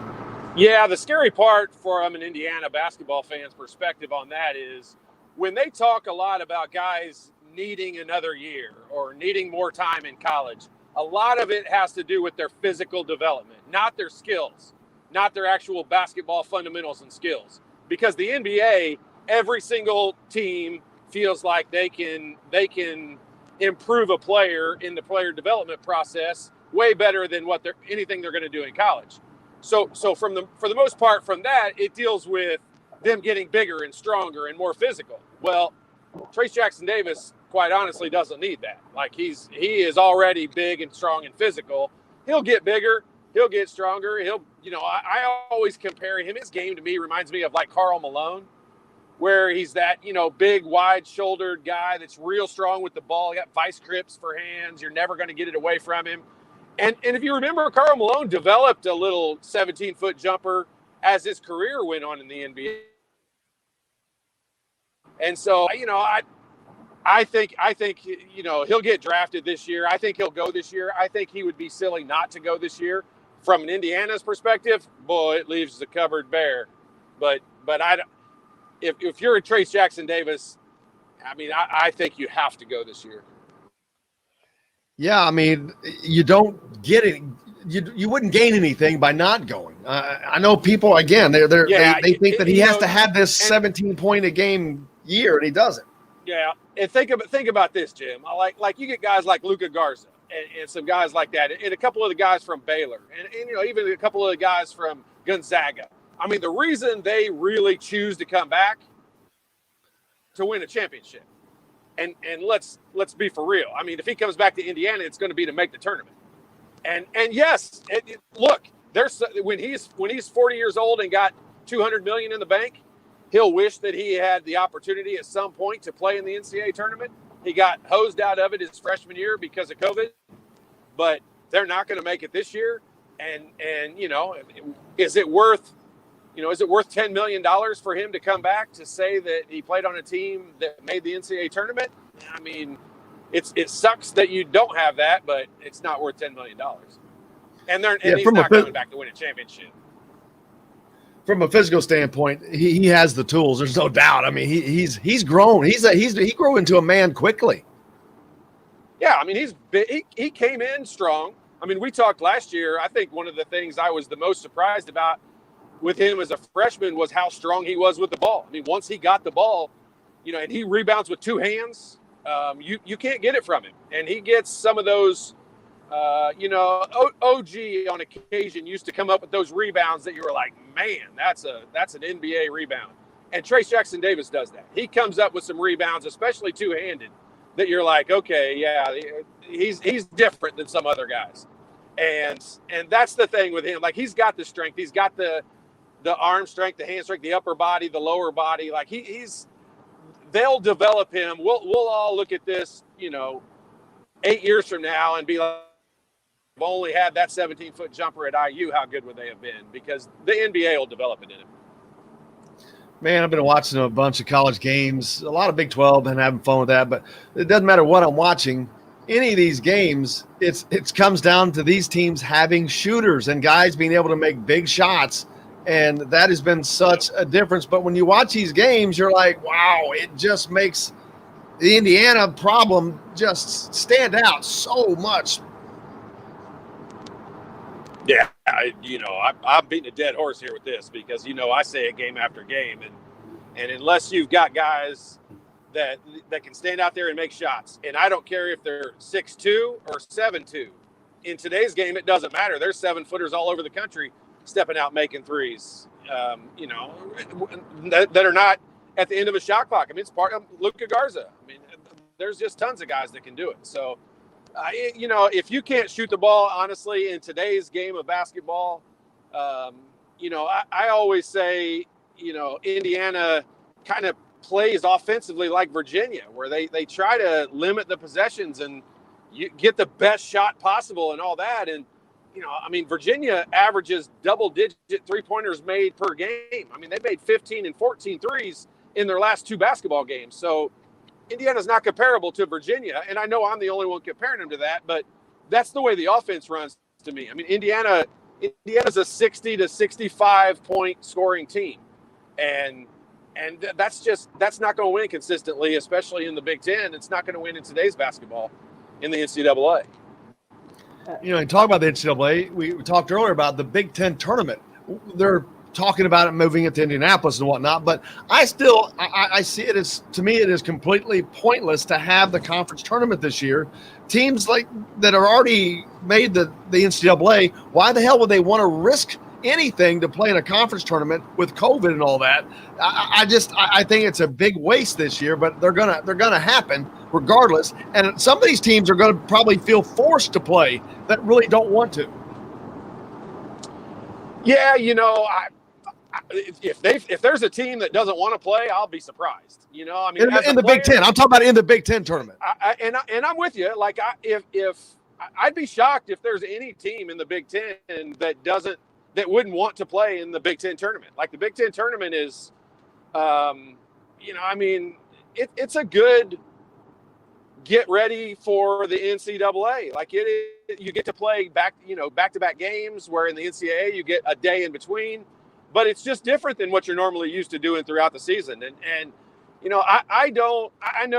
S7: Yeah, the scary part from an Indiana basketball fan's perspective on that is when they talk a lot about guys needing another year or needing more time in college, a lot of it has to do with their physical development, not their skills, not their actual basketball fundamentals and skills. Because the NBA, every single team feels like they can improve a player in the player development process way better than anything they're going to do in college. So for the most part, from that, it deals with them getting bigger and stronger and more physical. Well, Trace Jackson Davis, quite honestly, doesn't need that. Like he is already big and strong and physical. He'll get bigger. He'll get stronger. I always compare him. His game to me reminds me of like Karl Malone, where he's that, big, wide-shouldered guy that's real strong with the ball. He got vice grips for hands. You're never going to get it away from him. And if you remember, Karl Malone developed a little 17-foot jumper as his career went on in the NBA. And so, I think he'll get drafted this year. I think he'll go this year. I think he would be silly not to go this year from an Indiana's perspective, boy, it leaves the cupboard bare. But if you're a Trace Jackson Davis, I mean, I think you have to go this year.
S2: Yeah, I mean, you don't get it. You wouldn't gain anything by not going. I know people, again, they think that he has to have this 17-point a game year, and he doesn't.
S7: Yeah, and think about this, Jim. Like you get guys like Luka Garza and some guys like that, and a couple of the guys from Baylor, and even a couple of the guys from Gonzaga. I mean, the reason they really choose to come back to win a championship, and let's be for real. I mean, if he comes back to Indiana, it's going to be to make the tournament. And yes, look, there's when he's 40 years old and got $200 million in the bank, he'll wish that he had the opportunity at some point to play in the NCAA tournament. He got hosed out of it his freshman year because of COVID, but they're not going to make it this year. And is it worth $10 million for him to come back to say that he played on a team that made the NCAA tournament? I mean, it sucks that you don't have that, but it's not worth $10 million. And he's not coming back to win a championship.
S2: From a physical standpoint, he has the tools. There's no doubt. I mean, he's grown. He grew into a man quickly.
S7: Yeah, I mean, he came in strong. I mean, we talked last year. I think one of the things I was the most surprised about with him as a freshman was how strong he was with the ball. I mean, once he got the ball, and he rebounds with two hands, you can't get it from him. And he gets some of those, OG on occasion used to come up with those rebounds that you were like, man, that's an NBA rebound. And Trace Jackson Davis does that. He comes up with some rebounds, especially two-handed, that you're like, okay, yeah, he's different than some other guys. And that's the thing with him. Like, he's got the strength. He's got the arm strength, the hand strength, the upper body, the lower body. Like, they'll develop him. We'll all look at this, 8 years from now and be like, I've only had that 17-foot jumper at IU. How good would they have been? Because the NBA will develop it in him.
S2: Man, I've been watching a bunch of college games, a lot of Big 12, and having fun with that. But it doesn't matter what I'm watching. Any of these games, it comes down to these teams having shooters and guys being able to make big shots. And that has been such a difference. But when you watch these games, you're like, wow, it just makes the Indiana problem just stand out so much.
S7: Yeah, I'm beating a dead horse here with this because, I say it game after game. And unless you've got guys that can stand out there and make shots, and I don't care if they're 6'2" or 7'2". In today's game, it doesn't matter. There's 7-footers all over the country stepping out making threes, that are not at the end of a shot clock. I mean, it's part of Luka Garza. I mean, there's just tons of guys that can do it. So, if you can't shoot the ball, honestly, in today's game of basketball, I always say, Indiana kind of plays offensively like Virginia, where they try to limit the possessions and you get the best shot possible and all that. And, Virginia averages double-digit three-pointers made per game. I mean, they made 15 and 14 threes in their last two basketball games. So Indiana's not comparable to Virginia, and I know I'm the only one comparing them to that, but that's the way the offense runs to me. I mean, Indiana's a 60 to 65-point scoring team, and that's not going to win consistently, especially in the Big Ten. It's not going to win in today's basketball in the NCAA.
S2: And talk about the NCAA. We talked earlier about the Big Ten tournament. They're talking about it moving it to Indianapolis and whatnot, but I see it as, to me, it is completely pointless to have the conference tournament this year. Teams like that are already made the NCAA, why the hell would they want to risk anything to play in a conference tournament with COVID and all that? I think it's a big waste this year, but they're gonna happen regardless. And some of these teams are going to probably feel forced to play that really don't want to.
S7: Yeah, if there's a team that doesn't want to play, I'll be surprised. In
S2: the Big Ten, I'm talking about in the Big Ten tournament.
S7: And I'm with you. Like, if I'd be shocked if there's any team in the Big Ten that wouldn't want to play in the Big Ten tournament. Like, the Big Ten tournament is, it's a good get ready for the NCAA. Like you get to play back-to-back games, where in the NCAA you get a day in between, but it's just different than what you're normally used to doing throughout the season. And I know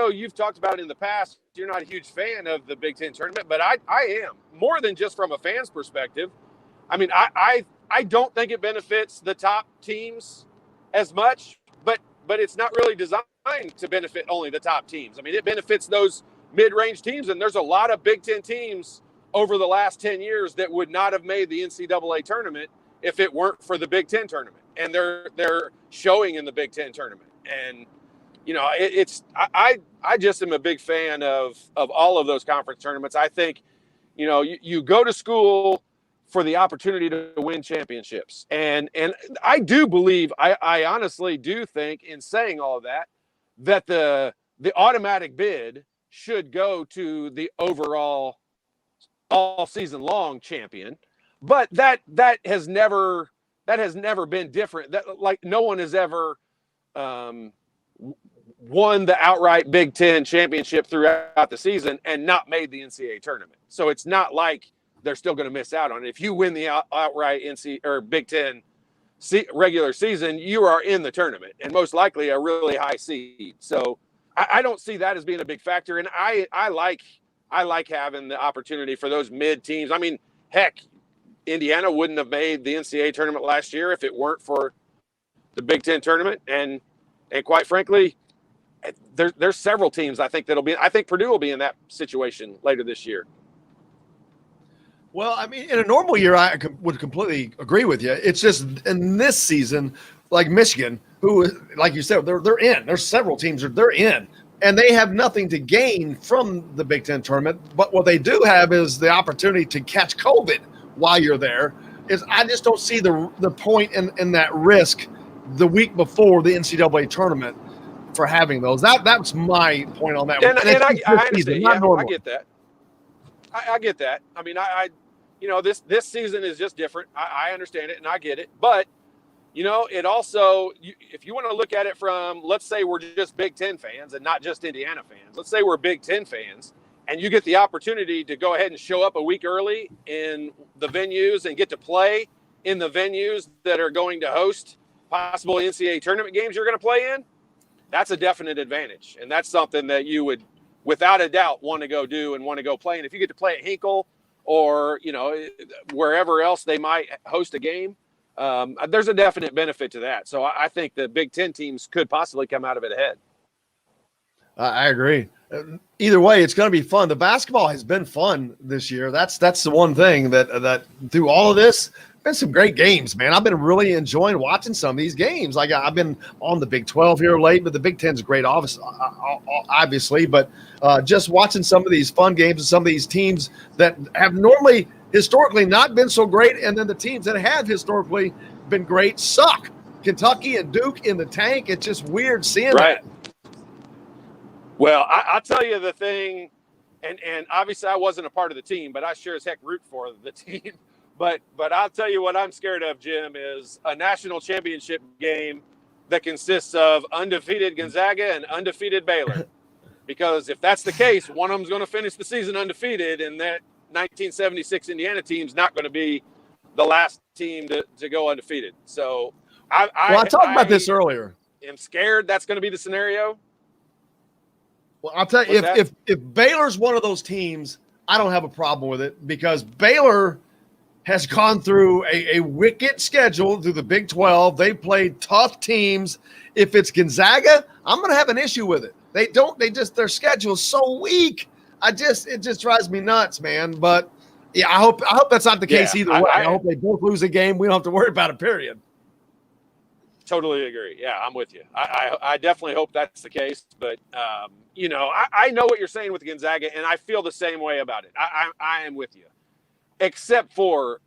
S7: you've talked about it in the past. You're not a huge fan of the Big Ten tournament, but I am, more than just from a fan's perspective. I mean, I don't think it benefits the top teams as much, but it's not really designed to benefit only the top teams. I mean, it benefits those mid-range teams, and there's a lot of Big Ten teams over the last 10 years that would not have made the NCAA tournament if it weren't for the Big Ten tournament, and they're showing in the Big Ten tournament. And I just am a big fan of all of those conference tournaments. I think you go to school for the opportunity to win championships, and I do believe, I honestly do think, in saying all of that the automatic bid should go to the overall all season long champion. But that has never been different. That, like, no one has ever won the outright Big Ten championship throughout the season and not made the NCAA tournament. So it's not like they're still going to miss out on it. If you win the outright Big Ten regular season, you are in the tournament, and most likely a really high seed. So I don't see that as being a big factor. And I like having the opportunity for those mid teams. I mean, heck, Indiana wouldn't have made the NCAA tournament last year if it weren't for the Big Ten tournament. And quite frankly, there's several teams I think I think Purdue will be in that situation later this year.
S2: Well, I mean, in a normal year, I would completely agree with you. It's just in this season, like Michigan, who, like you said, they're in. There's several teams they're in, and they have nothing to gain from the Big Ten tournament. But what they do have is the opportunity to catch COVID while you're there. I just don't see the point in that risk the week before the NCAA tournament for having those. That's my point on that.
S7: And I understand.
S2: Season,
S7: yeah,
S2: I
S7: get that. I get that. I mean, this season is just different. I understand it and I get it. But, it also, if you want to look at it from, let's say we're just Big Ten fans and not just Indiana fans. Let's say we're Big Ten fans, and you get the opportunity to go ahead and show up a week early in the venues and get to play in the venues that are going to host possible NCAA tournament games you're going to play in. That's a definite advantage. And that's something that you would, without a doubt, want to go do and want to go play. And if you get to play at Hinkle or, wherever else they might host a game, there's a definite benefit to that. So I think the Big Ten teams could possibly come out of it ahead.
S2: I agree. Either way, it's going to be fun. The basketball has been fun this year. That's the one thing that through all of this, been some great games, man. I've been really enjoying watching some of these games. Like, I've been on the Big 12 here late, but the Big 10's great, obviously. But just watching some of these fun games and some of these teams that have normally historically not been so great, and then the teams that have historically been great suck. Kentucky and Duke in the tank. It's just weird seeing that.
S7: Well, I'll tell you the thing, and obviously I wasn't a part of the team, but I sure as heck root for the team. But I'll tell you what I'm scared of, Jim, is a national championship game that consists of undefeated Gonzaga and undefeated Baylor. Because if that's the case, one of them's going to finish the season undefeated, and that 1976 Indiana team's not going to be the last team to go undefeated. So I
S2: talked about this earlier.
S7: I'm scared that's going to be the scenario.
S2: Well, I'll tell you, if Baylor's one of those teams, I don't have a problem with it, because Baylor has gone through a wicked schedule through the Big 12. They played tough teams. If it's Gonzaga, I'm going to have an issue with it. Their schedule is so weak. It just drives me nuts, man. But yeah, I hope that's not the case either way. I hope they both lose a game. We don't have to worry about it, period.
S7: Totally agree. Yeah, I'm with you. I definitely hope that's the case. But, I know what you're saying with Gonzaga, and I feel the same way about it. I am with you. Except for,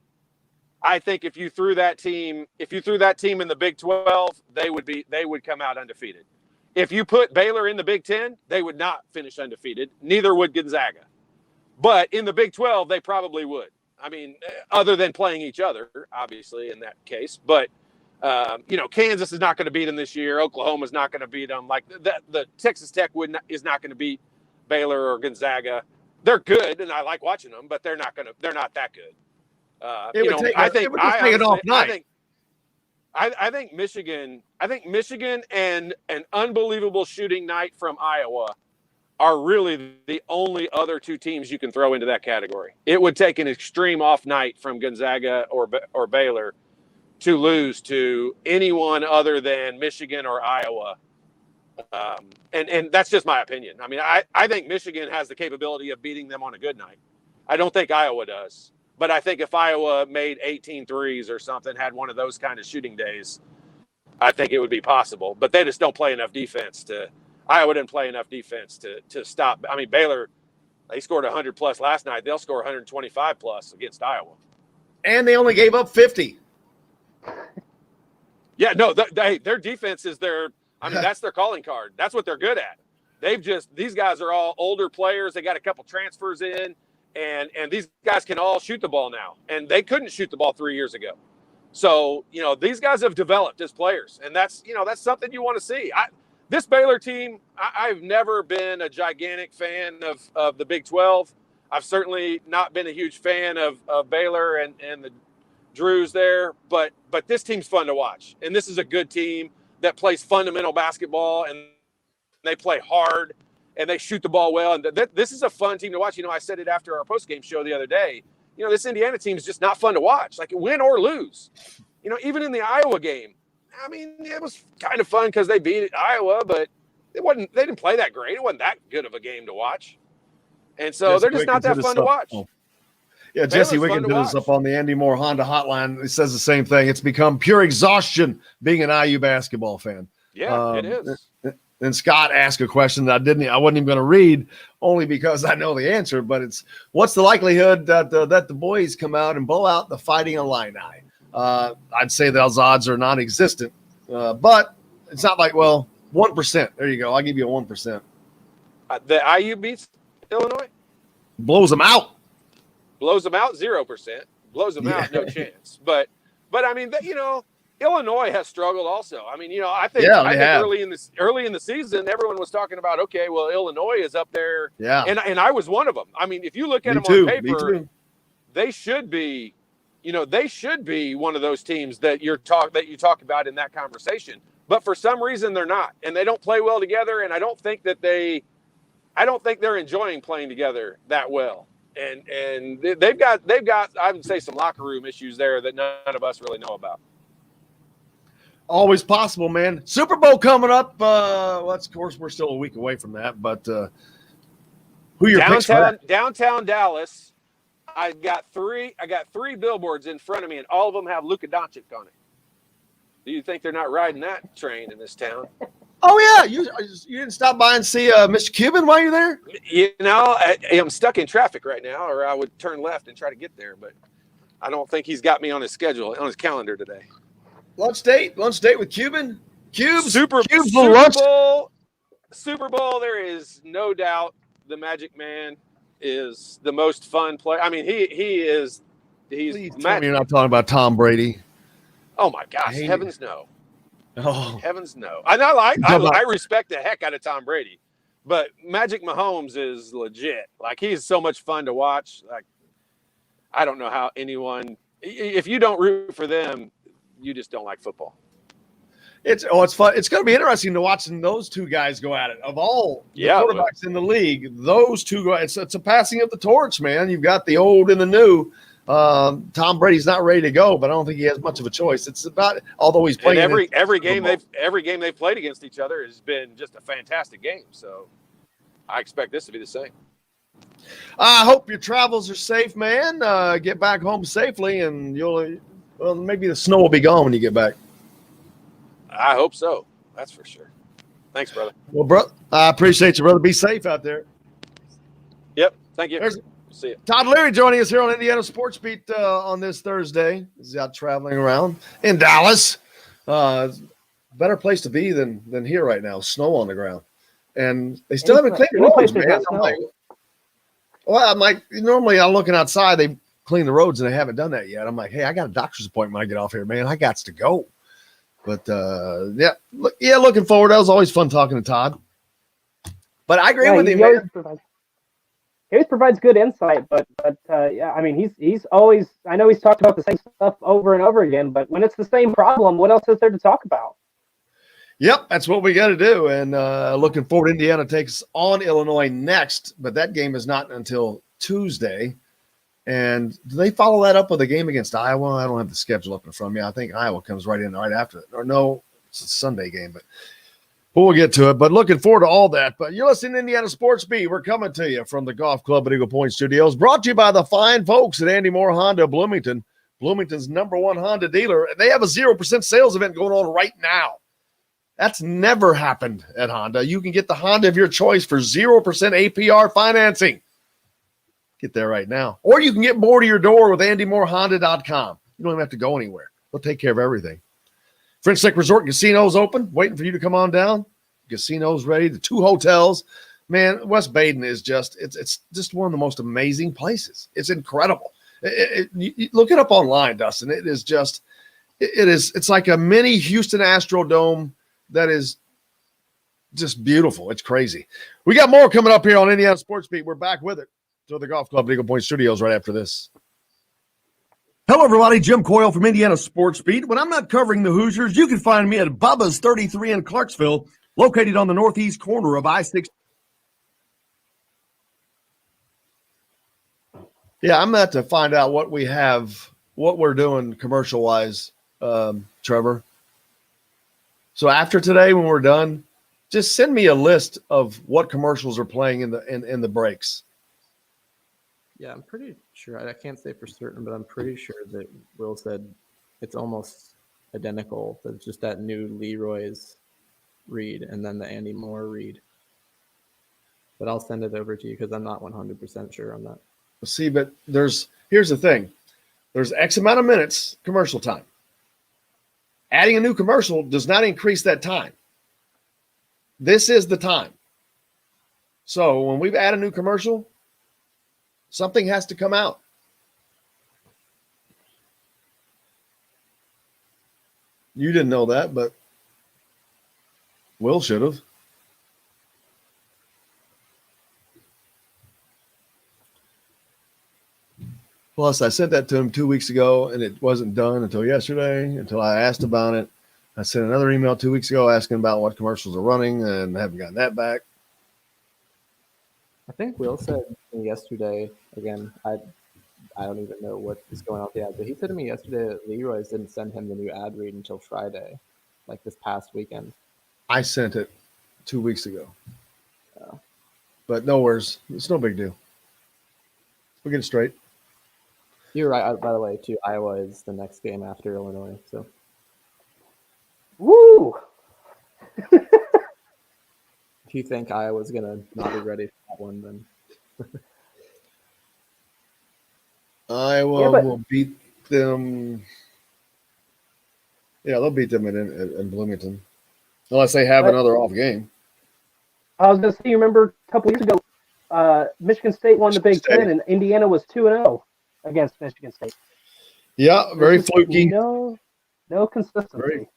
S7: I think if you threw that team in the Big 12, they would come out undefeated. If you put Baylor in the Big 10, they would not finish undefeated. Neither would Gonzaga. But in the Big 12, they probably would. I mean, other than playing each other, obviously, in that case. But, Kansas is not going to beat them this year. Oklahoma's not going to beat them. Like, the Texas Tech is not going to beat Baylor or Gonzaga. They're good, and I like watching them, but they're not that good. I think Michigan and an unbelievable shooting night from Iowa are really the only other two teams you can throw into that category. It would take an extreme off night from Gonzaga or Baylor to lose to anyone other than Michigan or Iowa. And that's just my opinion. I mean, I think Michigan has the capability of beating them on a good night. I don't think Iowa does. But I think if Iowa made 18 threes or something, had one of those kind of shooting days, I think it would be possible. But they just don't play enough defense Iowa didn't play enough defense to stop. I mean, Baylor, they scored 100-plus last night. They'll score 125-plus against Iowa.
S2: And they only gave up 50.
S7: Yeah, no, their defense is that's their calling card. That's what they're good at. These guys are all older players. They got a couple transfers in, and these guys can all shoot the ball now. And they couldn't shoot the ball 3 years ago. So, these guys have developed as players, and that's something you want to see. This Baylor team, I've never been a gigantic fan of the Big 12. I've certainly not been a huge fan of Baylor and the Drews there, but this team's fun to watch. And this is a good team that plays fundamental basketball, and they play hard, and they shoot the ball well. And this is a fun team to watch. I said it after our postgame show the other day. This Indiana team is just not fun to watch, like win or lose. Even in the Iowa game, I mean, it was kind of fun because they beat Iowa, but they didn't play that great. It wasn't that good of a game to watch. And so they're just not that fun to watch.
S2: Yeah, Jesse Wiggins did us up on the Andy Moore Honda hotline. He says the same thing. It's become pure exhaustion being an IU basketball fan.
S7: Yeah, it is.
S2: And Scott asked a question that I wasn't even going to read, only because I know the answer. But it's, what's the likelihood that the boys come out and blow out the Fighting Illini? I'd say those odds are non-existent, but it's not like 1%. There you go. I'll give you a 1%.
S7: The IU beats Illinois.
S2: Blows them out.
S7: Blows them out 0%. Blows them out, no chance. But I mean, Illinois has struggled also. I mean, I think early in the season, everyone was talking about, okay, well, Illinois is up there.
S2: Yeah.
S7: And I was one of them. I mean, if you look at them on paper, they should be, they should be one of those teams that you talk about in that conversation. But for some reason, they're not, and they don't play well together. And I don't think they're enjoying playing together that well. And they've got I would say some locker room issues there that none of us really know about.
S2: Always possible, man. Super Bowl coming up. Of course, we're still a week away from that. But who your picks for that?
S7: Downtown Dallas. I got three billboards in front of me, and all of them have Luka Doncic on it. Do you think they're not riding that train in this town?
S2: Oh yeah, you didn't stop by and see Mr. Cuban while you're there?
S7: I'm stuck in traffic right now, or I would turn left and try to get there, but I don't think he's got me on his schedule, on his calendar today.
S2: Lunch date with Cuban.
S7: Super Bowl. There is no doubt the Magic Man is the most fun player. I mean, he's.
S2: Please tell me you're not talking about Tom Brady.
S7: Oh my gosh, heavens no.
S2: Oh,
S7: heavens no! I respect the heck out of Tom Brady, but Magic Mahomes is legit. Like, he's so much fun to watch. Like, I don't know how anyone, if you don't root for them, you just don't like football.
S2: It's fun. It's going to be interesting to watching those two guys go at it. Of all the quarterbacks in the league, those two go. It's a passing of the torch, man. You've got the old and the new. Tom Brady's not ready to go, but I don't think he has much of a choice. It's about, although he's playing
S7: every game they've played against each other has been just a fantastic game. So I expect this to be the same.
S2: I hope your travels are safe, man. Get back home safely, and maybe the snow will be gone when you get back.
S7: I hope so. That's for sure. Thanks, brother.
S2: Well, bro, I appreciate you, brother. Be safe out there.
S7: Yep. Thank you. See you.
S2: Todd Leary joining us here on Indiana Sports Beat on this Thursday. He's out traveling around in Dallas. Better place to be than here right now. Snow on the ground, and they still haven't cleaned the roads, man. I'm like, normally I'm looking outside. They clean the roads, and they haven't done that yet. I'm like, hey, I got a doctor's appointment when I get off here, man. I got to go. But looking forward. That was always fun talking to Todd. But I agree
S3: Yeah,
S2: with you,
S3: he
S2: man.
S3: always provides good insight, but yeah, I mean, he's always. I know he's talked about the same stuff over and over again, but when it's the same problem, what else is there to talk about?
S2: Yep, that's what we got to do. And looking forward, Indiana takes on Illinois next, but that game is not until Tuesday. And do they follow that up with a game against Iowa? I don't have the schedule up in front of me. I think Iowa comes right in right after it. Or no, it's a Sunday game, but we'll get to it. But looking forward to all that. But you're listening to Indiana Sports Beat. We're coming to you from the Golf Club at Eagle Point Studios, brought to you by the fine folks at Andy Moore Honda Bloomington, Bloomington's #1 Honda dealer. And they have a 0% sales event going on right now. That's never happened at Honda. You can get the Honda of your choice for 0% APR financing. Get there right now. Or you can get more to your door with AndyMooreHonda.com. You don't even have to go anywhere. They'll take care of everything. French Lake Resort and Casino is open, waiting for you to come on down. Casino's ready. The 2 hotels. Man, West Baden is just, it's just one of the most amazing places. It's incredible. You look it up online, Dustin. It is just, it's like a mini Houston Astrodome that is just beautiful. It's crazy. We got more coming up here on Indiana Sports Beat. We're back with it. To the Golf Club at Eagle Point Studios right after this. Hello, everybody. Jim Coyle from Indiana Sports Beat. When I'm not covering the Hoosiers, you can find me at Bubba's 33 in Clarksville, located on the northeast corner of I-6. Yeah, I'm about to find out what we have, what we're doing commercial-wise, Trevor. So after today, when we're done, just send me a list of what commercials are playing in the breaks.
S4: Yeah, I'm pretty sure. I can't say for certain, but I'm pretty sure that Will said it's almost identical. It's just that new Leroy's read and then the Andy Moore read. But I'll send it over to you because I'm not 100% sure on that.
S2: See, but here's the thing. There's X amount of minutes commercial time. Adding a new commercial does not increase that time. This is the time. So when we've added a new commercial, something has to come out. You didn't know that, but Will should have. Plus, I sent that to him 2 weeks ago, and it wasn't done until yesterday, until I asked about it. I sent another email 2 weeks ago asking about what commercials are running, and I haven't gotten that back.
S4: I think Will said yesterday, again, I don't even know what is going on with the ad, but he said to me yesterday that Leroy's didn't send him the new ad read until Friday, like this past weekend.
S2: I sent it 2 weeks ago.
S4: Oh.
S2: But no worries. It's no big deal. We'll get it straight.
S4: You're right, by the way, too. Iowa is the next game after Illinois. So,
S3: Woo!
S4: if you think Iowa's going to not be ready for that one, then
S2: Iowa will beat them. Yeah, they'll beat them in Bloomington. Unless they have another off game.
S3: I was going to say, you remember a couple years ago, Michigan State won the Big Ten, and Indiana was 2-0 against Michigan State.
S2: Yeah, very fluky.
S3: No consistency.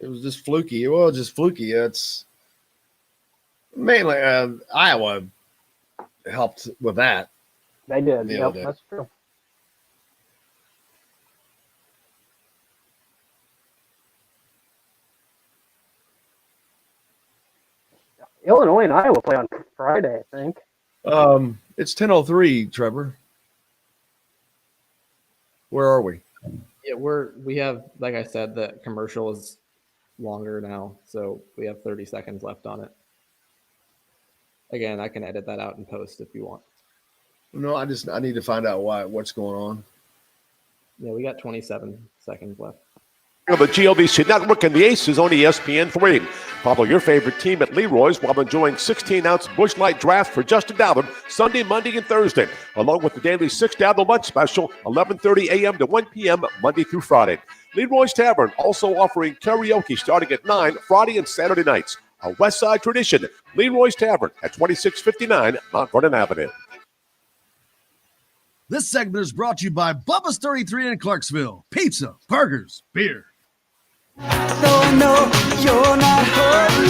S2: It was just fluky. Well, just fluky. It's mainly Iowa helped with that.
S3: They did.
S2: Yeah,
S3: Yep, that's true. Illinois and Iowa play on Friday, I think.
S2: It's 10:03, Trevor. Where are we?
S4: yeah, we have, like I said, the commercial is longer now, so we have 30 seconds left on it. Again, I can edit that out and post if you want.
S2: No, I need to find out what's going on.
S4: Yeah, we got 27 seconds left.
S5: The GLVC Network and the Aces on ESPN3. Follow your favorite team at Leroy's while enjoying 16-ounce Busch Light Draft for just $1 Sunday, Monday, and Thursday, along with the daily $6 lunch special, 11:30 a.m. to 1 p.m. Monday through Friday. Leroy's Tavern also offering karaoke starting at 9 Friday and Saturday nights. A West Side tradition. Leroy's Tavern at 2659 Mount Vernon Avenue.
S2: This segment is brought to you by Bubba's 33 in Clarksville. Pizza, burgers, beer.
S6: Though I know you're not home,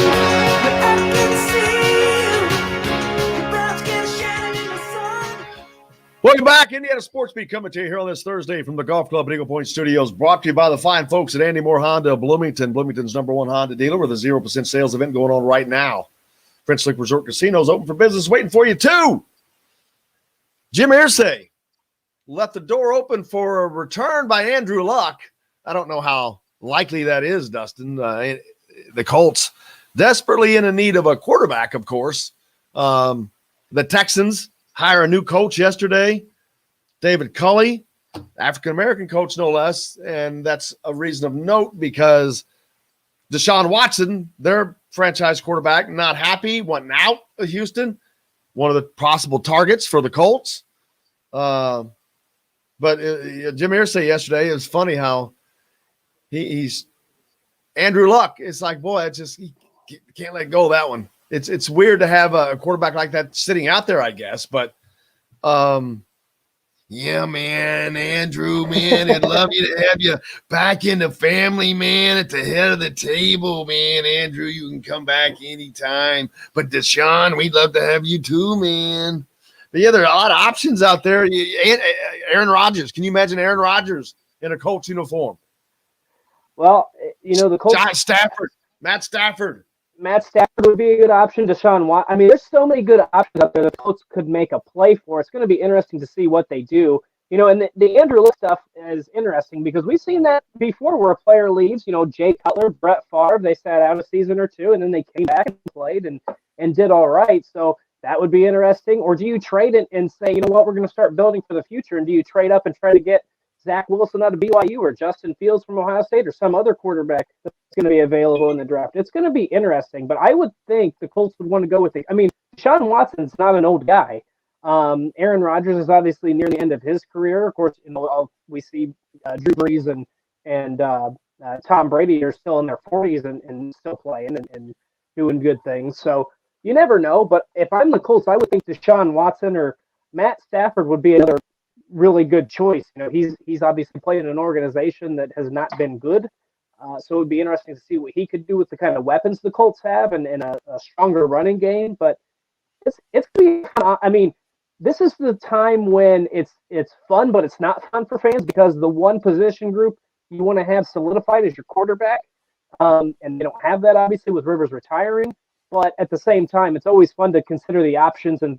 S6: but I can see you
S2: Welcome back. Indiana Sports Beat coming to you here on this Thursday from the Golf Club at Eagle Point Studios. Brought to you by the fine folks at Andy Moore Honda of Bloomington. Bloomington's #1 Honda dealer with a 0% sales event going on right now. French Lick Resort Casino is open for business, waiting for you too. Jim Irsay left the door open for a return by Andrew Luck. I don't know how likely that is, Dustin. The Colts desperately in need of a quarterback, of course. The Texans hire a new coach yesterday, David Culley, African-American coach, no less. And that's a reason of note because Deshaun Watson, their franchise quarterback, not happy, wanting out of Houston, one of the possible targets for the Colts. But Jim Irsay yesterday, it was funny how he's Andrew Luck. It's like, boy, he can't let go of that one. It's weird to have a quarterback like that sitting out there, I guess. But, yeah, man, Andrew, man, I'd love you to have you back in the family, man, at the head of the table, man. Andrew, you can come back anytime. But Deshaun, we'd love to have you too, man. But yeah, there are a lot of options out there. Aaron Rodgers. Can you imagine Aaron Rodgers in a Colts uniform?
S3: Well, the Colts.
S2: John Stafford, Matt Stafford
S3: would be a good option. Deshaun Watson. I mean, there's so many good options out there the Colts could make a play for. It's going to be interesting to see what they do. And the Andrew Luck stuff is interesting because we've seen that before where a player leaves. Jay Cutler, Brett Favre, they sat out a season or two, and then they came back and played and did all right. So that would be interesting. Or do you trade it and say, you know what, we're going to start building for the future? And do you trade up and try to get Zach Wilson out of BYU or Justin Fields from Ohio State or some other quarterback that's going to be available in the draft? It's going to be interesting, but I would think the Colts would want to go with Deshaun Watson's not an old guy. Aaron Rodgers is obviously near the end of his career. Of course, we see Drew Brees and Tom Brady are still in their 40s and still playing and doing good things. So you never know, but if I'm the Colts, I would think Deshaun Watson or Matt Stafford would be another really good choice. He's obviously played in an organization that has not been good. So it would be interesting to see what he could do with the kind of weapons the Colts have and a stronger running game. But it's going to be, this is the time when it's fun, but it's not fun for fans because the one position group you want to have solidified is your quarterback. And they don't have that, obviously, with Rivers retiring. But at the same time, it's always fun to consider the options and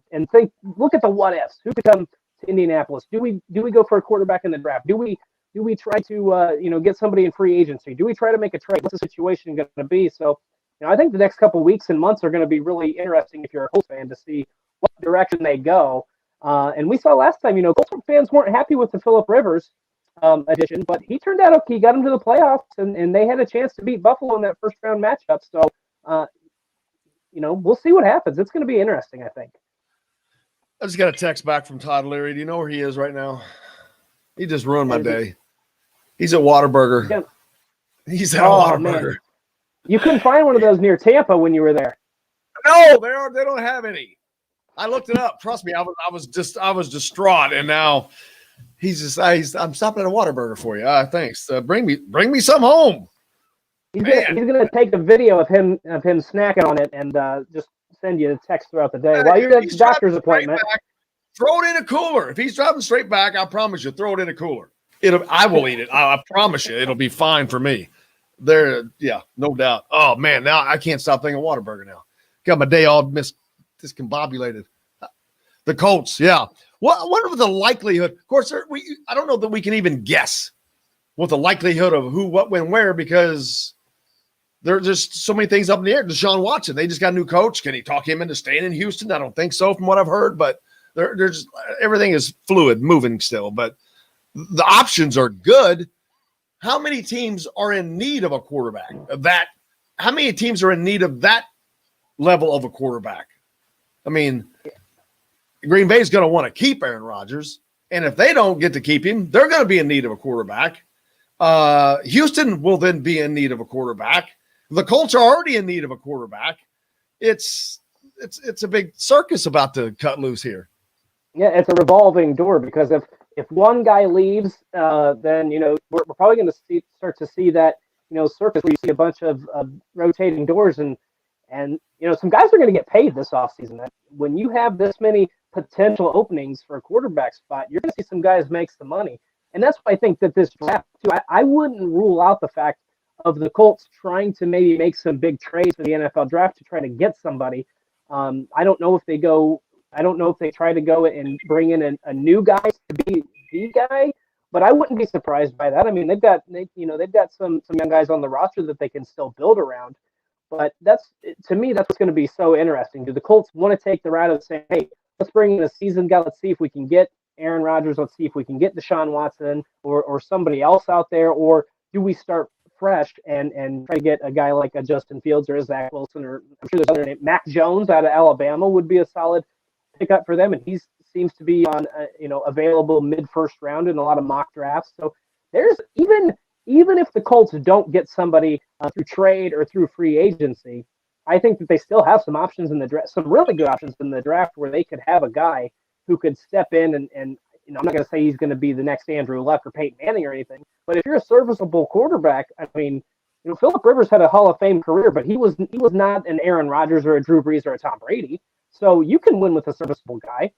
S3: look at the what ifs. Who could come to Indianapolis? Do we go for a quarterback in the draft? Do we try to get somebody in free agency? Do we try to make a trade? What's the situation going to be? So, I think the next couple of weeks and months are going to be really interesting if you're a Colts fan to see what direction they go. And we saw last time, Colts fans weren't happy with the Phillip Rivers addition, but he turned out okay. He got them to the playoffs, and they had a chance to beat Buffalo in that first round matchup. So, we'll see what happens. It's going to be interesting, I think.
S2: I just got a text back from Todd Leary. Do you know where he is right now? He just ruined my day. He's at Whataburger.
S3: Yeah.
S2: He's at Whataburger. Man.
S3: You couldn't find one of those near Tampa when you were there.
S2: No, they don't have any. I looked it up. Trust me, I was distraught, and now he's I'm stopping at a Whataburger for you. Thanks. Bring me some home.
S3: He's gonna take a video of him snacking on it and just send you a text throughout the day while you're at the doctor's appointment.
S2: Back, throw it in a cooler. If he's driving straight back, I promise you, throw it in a cooler. I will eat it. I promise you, it'll be fine for me. Yeah, no doubt. Oh man, now I can't stop thinking Whataburger now. Got my day all discombobulated. The Colts, yeah. What was the likelihood? Of course, I don't know that we can even guess what the likelihood of who, what, when, where, because there's just so many things up in the air. Deshaun Watson, they just got a new coach. Can he talk him into staying in Houston? I don't think so, from what I've heard. But there's everything is fluid, moving still. But the options are good. How many teams are in need of a quarterback? How many teams are in need of that level of a quarterback? I mean, Green Bay is going to want to keep Aaron Rodgers, and if they don't get to keep him, they're going to be in need of a quarterback. Houston will then be in need of a quarterback. The Colts are already in need of a quarterback. It's a big circus about to cut loose here.
S3: Yeah, it's a revolving door because if one guy leaves, then we're probably going to start to see that circus where you see a bunch of rotating doors and some guys are going to get paid this offseason. When you have this many potential openings for a quarterback spot, you're going to see some guys make some money. And that's why I think that this draft, too, I wouldn't rule out the fact of the Colts trying to maybe make some big trades for the NFL draft to try to get somebody. I don't know if they try to go and bring in a new guy to be the guy, but I wouldn't be surprised by that. I mean, they've got some young guys on the roster that they can still build around. But to me, that's what's going to be so interesting. Do the Colts want to take the route of saying, hey, let's bring in a seasoned guy. Let's see if we can get Aaron Rodgers. Let's see if we can get Deshaun Watson or somebody else out there. Or do we start fresh and try to get a guy like a Justin Fields or a Zach Wilson, or I'm sure there's other name. Mac Jones out of Alabama would be a solid pickup for them, and he seems to be on available mid-first round in a lot of mock drafts. So there's even if the Colts don't get somebody through trade or through free agency, I think that they still have some options in the draft, some really good options in the draft where they could have a guy who could step in and I'm not going to say he's going to be the next Andrew Luck or Peyton Manning or anything, but if you're a serviceable quarterback, I mean, Philip Rivers had a Hall of Fame career, but he was not an Aaron Rodgers or a Drew Brees or a Tom Brady. So you can win with a serviceable guy.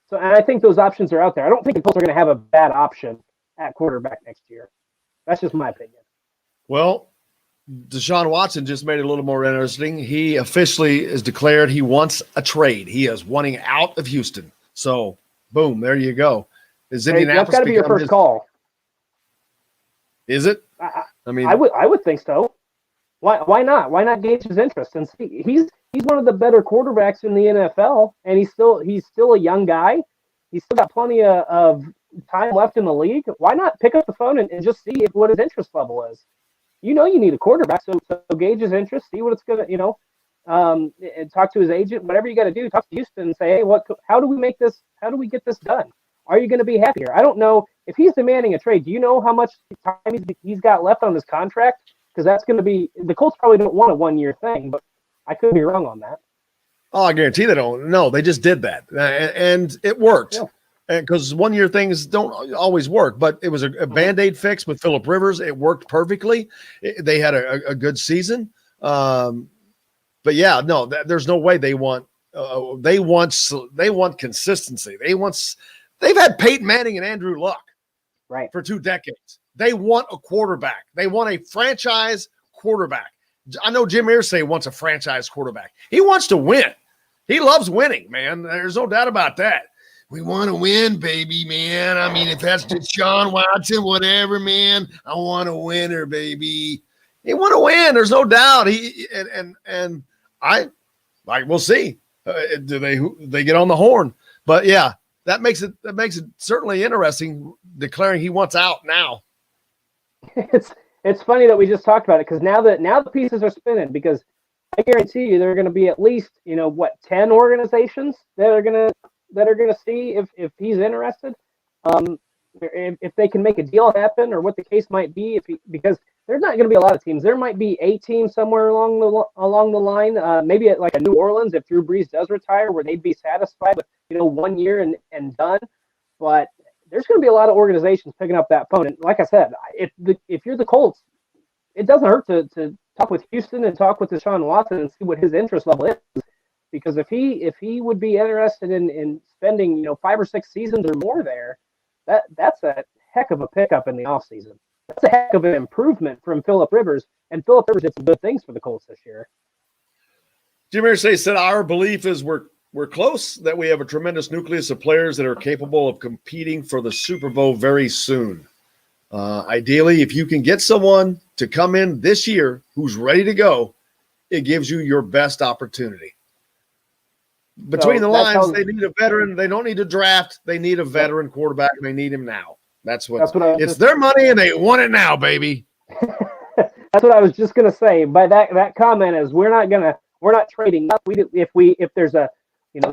S3: So, and I think those options are out there. I don't think the Colts are going to have a bad option at quarterback next year. That's just my opinion.
S2: Well, Deshaun Watson just made it a little more interesting. He officially is declared he wants a trade. He is wanting out of Houston. So, boom, there you go. Is Indianapolis
S3: that's got to be your first call?
S2: Is it?
S3: I would think so. Why not? Why not gauge his interest and see? He's one of the better quarterbacks in the NFL, and he's still a young guy. He's still got plenty of time left in the league. Why not pick up the phone and just see what his interest level is? You need a quarterback, so gauge his interest, see what it's gonna, and talk to his agent. Whatever you got to do, talk to Houston and say, hey, how do we make this? How do we get this done? Are you going to be happier? I don't know if he's demanding a trade. Do you know how much time he's got left on his contract? Because that's going to be the Colts probably don't want a 1-year thing, but I could be wrong on that.
S2: Oh, I guarantee they don't. No, they just did that, and it worked. Yeah. Because 1-year things don't always work, but it was a Band-Aid fix with Phillip Rivers. It worked perfectly. They had a good season. But yeah, no, there's no way they want consistency. They've had Peyton Manning and Andrew Luck for 2 decades. They want a quarterback. They want a franchise quarterback. I know Jim Irsay wants a franchise quarterback. He wants to win. He loves winning, man. There's no doubt about that. We want to win, baby, man. I mean, if that's Deshaun Watson, whatever, man, I want a winner, baby. He want to win. There's no doubt. We'll see. Do they get on the horn? But yeah, that makes it certainly interesting. Declaring he wants out now.
S3: It's funny that we just talked about it because now the pieces are spinning, because I guarantee you there are going to be at least 10 organizations that are going to see if he's interested, if they can make a deal happen or what the case might be. Because there's not going to be a lot of teams. There might be 8 teams somewhere along the line. Maybe at like a New Orleans if Drew Brees does retire, where they'd be satisfied with 1 year and done. But there's going to be a lot of organizations picking up that phone. And like I said, if you're the Colts, it doesn't hurt to talk with Houston and talk with Deshaun Watson and see what his interest level is. Because if he would be interested in spending 5 or 6 seasons or more there, that's a heck of a pickup in the offseason. That's a heck of an improvement from Phillip Rivers. And Phillip Rivers did some good things for the Colts this year.
S2: Jim Irsay said, our belief is we're close, that we have a tremendous nucleus of players that are capable of competing for the Super Bowl very soon. Ideally, if you can get someone to come in this year who's ready to go, it gives you your best opportunity. Between the lines, they need a veteran. They don't need to draft. They need a veteran quarterback, and they need him now. That's what it's their money, and they want it now, baby.
S3: That's what I was just gonna say. By that comment is we're not trading up. If there's a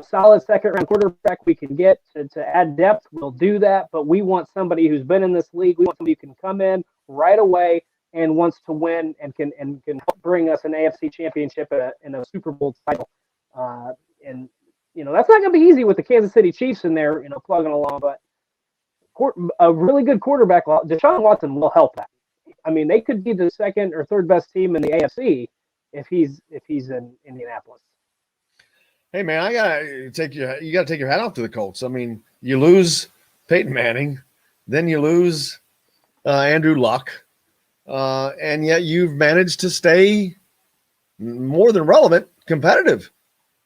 S3: solid second-round quarterback we can get to add depth, we'll do that. But we want somebody who's been in this league. We want somebody who can come in right away and wants to win and can help bring us an AFC championship and a Super Bowl title. And that's not going to be easy with the Kansas City Chiefs in there, plugging along. But a really good quarterback, Deshaun Watson, will help that. I mean, they could be the second or third best team in the AFC if he's in Indianapolis.
S2: Hey man, you gotta take your hat off to the Colts. I mean, you lose Peyton Manning, then you lose Andrew Luck, and yet you've managed to stay more than relevant, competitive,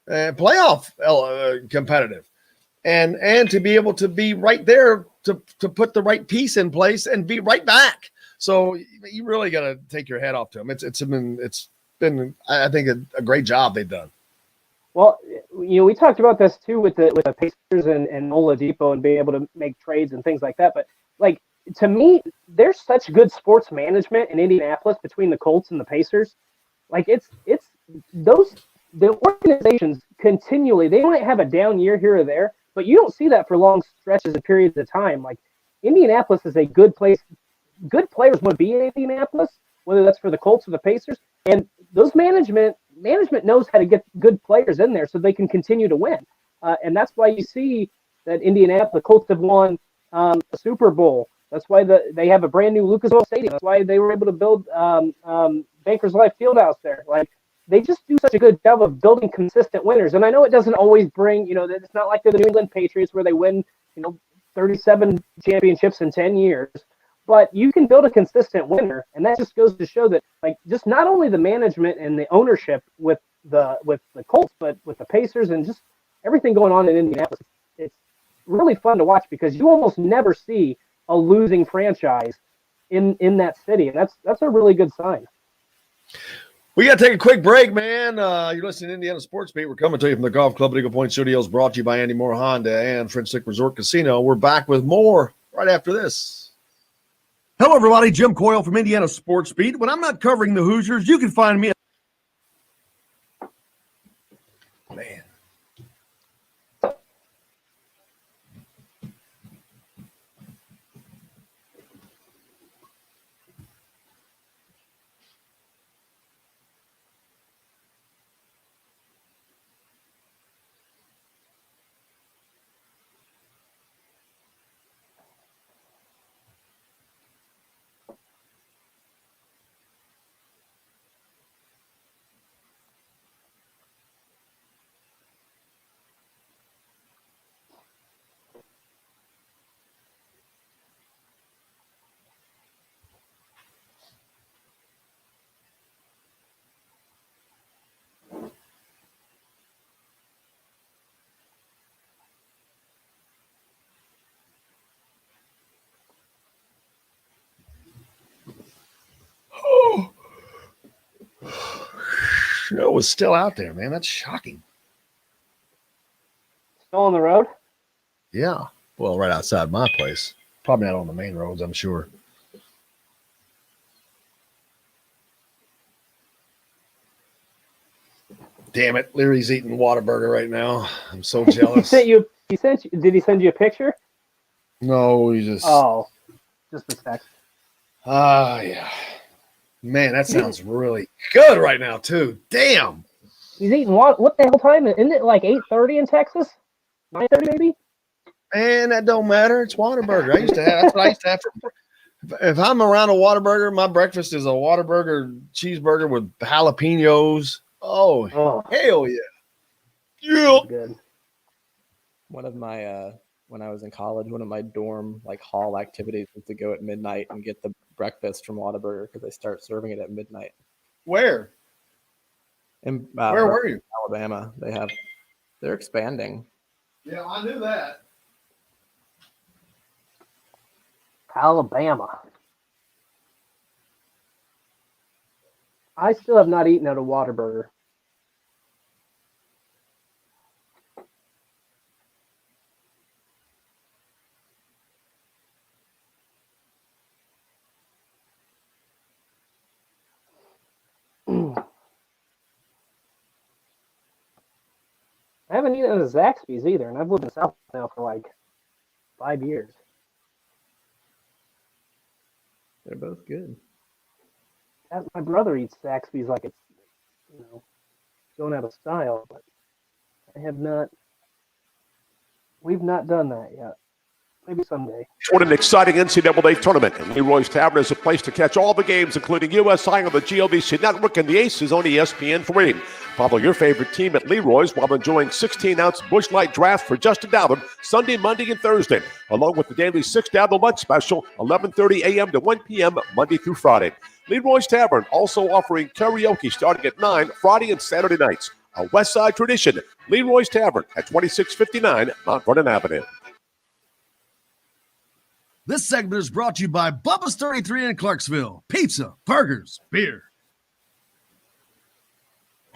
S2: playoff competitive, and to be able to be right there to put the right piece in place and be right back. So you really got to take your hat off to them. It's been I think a great job they've done.
S3: Well, we talked about this too with the Pacers and Oladipo and being able to make trades and things like that. But like to me, there's such good sports management in Indianapolis between the Colts and the Pacers. Like the organizations continually, they might have a down year here or there, but you don't see that for long stretches and periods of time. Like Indianapolis is a good place. Good players want to be in Indianapolis, whether that's for the Colts or the Pacers, and those management knows how to get good players in there so they can continue to win. And that's why you see that the Colts have won a Super Bowl. That's why they have a brand new Lucas Oil Stadium. That's why they were able to build Bankers Life Fieldhouse there. Like they just do such a good job of building consistent winners. And I know it doesn't always bring, it's not like they're the New England Patriots where they win, 37 championships in 10 years. But you can build a consistent winner, and that just goes to show that, like, just not only the management and the ownership with the Colts, but with the Pacers and just everything going on in Indianapolis. It's really fun to watch because you almost never see a losing franchise in that city, and that's a really good sign.
S2: We got to take a quick break, man. You're listening to Indiana Sports Beat. We're coming to you from the Golf Club at Eagle Point Studios, brought to you by Andy Moore Honda and French Lick Resort Casino. We're back with more right after this. Hello, everybody. Jim Coyle from Indiana Sports Beat. When I'm not covering the Hoosiers, you can find me. Man. Oh, snow was still out there, man. That's shocking.
S3: Still on the road?
S2: Yeah. Well, right outside my place. Probably not on the main roads, I'm sure. Damn it. Leary's eating Whataburger right now. I'm so jealous.
S3: Did he send you a picture?
S2: No, he just.
S3: Oh, just a text.
S2: Yeah. Man, that sounds really good right now, too. Damn.
S3: He's eating what the hell time? Isn't it like 8:30 in Texas? 9:30 maybe?
S2: Man, that don't matter. It's Whataburger. That's what I used to have for. If I'm around a Whataburger, my breakfast is a Whataburger cheeseburger with jalapenos. Oh, hell yeah. Yeah.
S3: Good.
S4: One of my when I was in college, one of my dorm hall activities was to go at midnight and get the breakfast from Whataburger because they start serving it at midnight.
S2: Where?
S4: In
S2: where were you?
S4: Alabama. They're expanding.
S2: Yeah, I knew that.
S3: Alabama. I still have not eaten at a Whataburger. I haven't eaten at a Zaxby's either, and I've lived in South now for like 5 years.
S4: They're both good.
S3: My brother eats Zaxby's like it's, going out of style, but I have not. We've not done that yet. Maybe someday.
S5: What an exciting NCAA tournament. And Leroy's Tavern is a place to catch all the games, including USI on the GLVC Network and the Aces on ESPN3. Follow your favorite team at Leroy's while enjoying 16-ounce Busch Light Draft for just $1 Sunday, Monday, and Thursday, along with the daily $6 lunch special, 11:30 a.m. to 1 p.m. Monday through Friday. Leroy's Tavern also offering karaoke starting at 9 Friday and Saturday nights. A West Side tradition. Leroy's Tavern at 2659 Mount Vernon Avenue.
S8: This segment is brought to you by Bubba's 33 in Clarksville. Pizza, burgers, beer.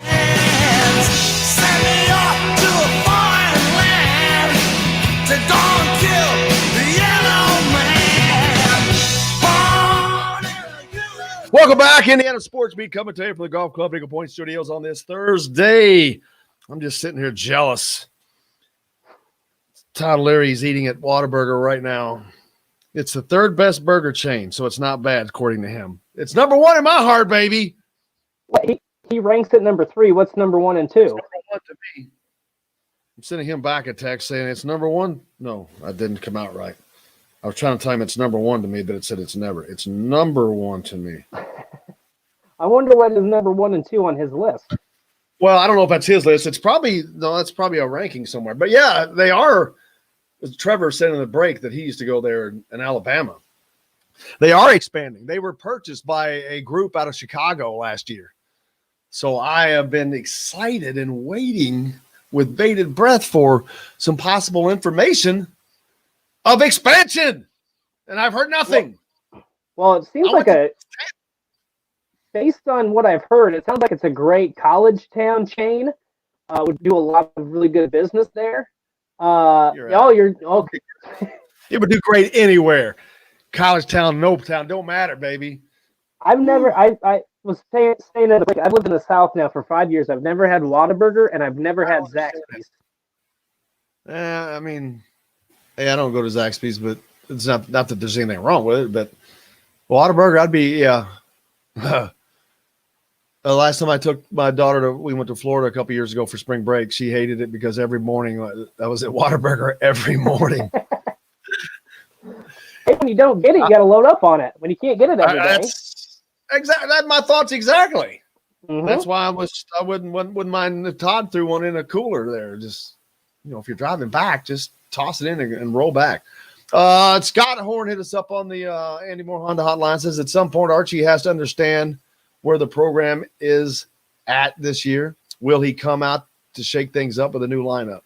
S6: Send me off to a foreign land to don't kill the yellow man. Born in the US.
S2: Welcome back, Indiana Sports Beat, coming to you from the Golf Club Eagle Point Studios on this Thursday. I'm just sitting here jealous. Todd Leary's eating at Whataburger right now. It's the third best burger chain, so it's not bad, according to him. It's number one in my heart, baby.
S3: He ranks at number 3. What's number 1 and 2?
S2: It's number one to me. I'm sending him back a text saying it's number one. No, I didn't come out right. I was trying to tell him it's number one to me, but it said it's never. It's number one to me.
S3: I wonder what is number 1 and 2 on his list.
S2: Well, I don't know if that's his list. That's probably a ranking somewhere. But yeah, they are. As Trevor said in the break that he used to go there in Alabama. They are expanding. They were purchased by a group out of Chicago last year. So I have been excited and waiting with bated breath for some possible information of expansion. And I've heard nothing.
S3: Well, it seems based on what I've heard, it sounds like it's a great college town chain. Would do a lot of really good business there.
S2: You're okay. It would do great anywhere. College town, no town, don't matter, baby.
S3: I've never. I was staying in the break. I've lived in the South now for 5 years. I've never had Whataburger, and I've never had Zaxby's.
S2: I mean, hey, I don't go to Zaxby's, but it's not that there's anything wrong with it. But Whataburger, I'd be The last time I took my daughter we went to Florida a couple years ago for spring break. She hated it because every morning I was at Whataburger every morning.
S3: Hey, when you don't get it, you got to load up on it. When you can't get it every day.
S2: Exactly. That's my thoughts exactly.
S3: Mm-hmm.
S2: That's why I wouldn't mind if Todd threw one in a cooler there. Just, if you're driving back, just toss it in and roll back. Scott Horn hit us up on the Andy Moore Honda hotline. Says at some point Archie has to understand where the program is at this year. Will he come out to shake things up with a new lineup?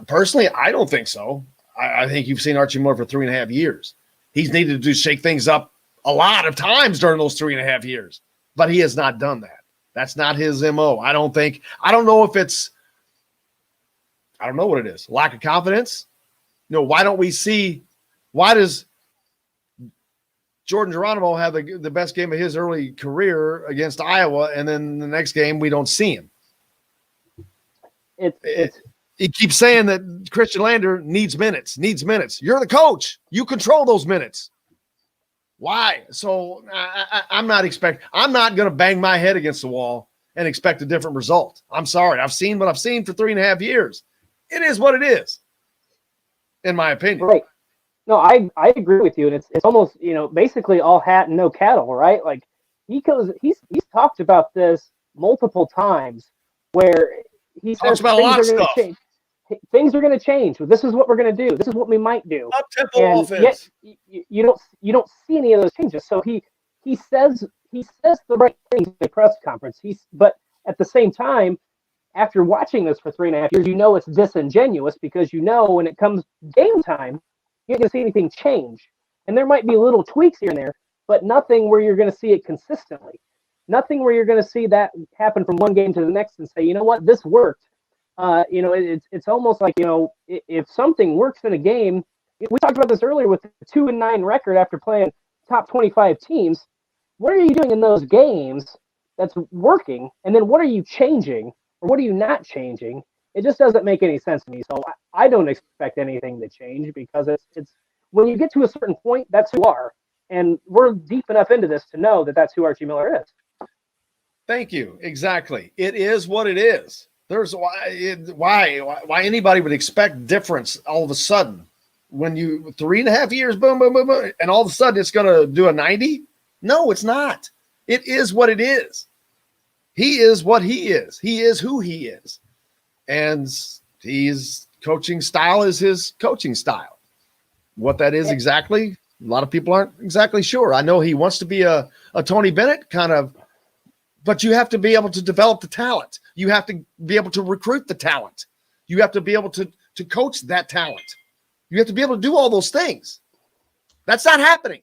S2: Personally, I don't think so. I think you've seen Archie Moore for 3.5 years. He's needed to shake things up a lot of times during those 3.5 years, but he has not done that. That's not his MO. I don't know what it is. Lack of confidence. Why does Jordan Geronimo have the best game of his early career against Iowa, and then the next game we don't see him? He keeps saying that Christian Lander needs minutes. You're the coach. You control those minutes. Why? So I'm not going to bang my head against the wall and expect a different result. I'm sorry. I've seen what I've seen for 3.5 years. It is what it is, in my opinion.
S3: Right. No, I agree with you. And it's almost, basically all hat and no cattle, right? Like he's talked about this multiple times where he says
S2: about a lot of stuff.
S3: Change. Things are going to change. This is what we're going to do. This is what we might do.
S2: Up-tempo offense.
S3: Yet, you don't see any of those changes. So he says the right things in the press conference. But at the same time, after watching this for 3.5 years, it's disingenuous because when it comes game time, you're not going to see anything change. And there might be little tweaks here and there, but nothing where you're going to see it consistently. Nothing where you're going to see that happen from one game to the next and say, you know what, this worked. It's almost like, if something works in a game, we talked about this earlier with the 2-9 record after playing top 25 teams. What are you doing in those games that's working? And then what are you changing or what are you not changing? It just doesn't make any sense to me. So I don't expect anything to change because it's when you get to a certain point, that's who you are. And we're deep enough into this to know that that's who Archie Miller is.
S2: Thank you. Exactly. It is what it is. There's why anybody would expect difference all of a sudden when you 3.5 years, boom, boom, boom, boom, and all of a sudden it's going to do a 90. No, it's not. It is what it is. He is what he is. He is who he is. And his coaching style is his coaching style. What that is exactly, a lot of people aren't exactly sure. I know he wants to be a Tony Bennett kind of, but you have to be able to develop the talent. You have to be able to recruit the talent. You have to be able to coach that talent. You have to be able to do all those things. That's not happening.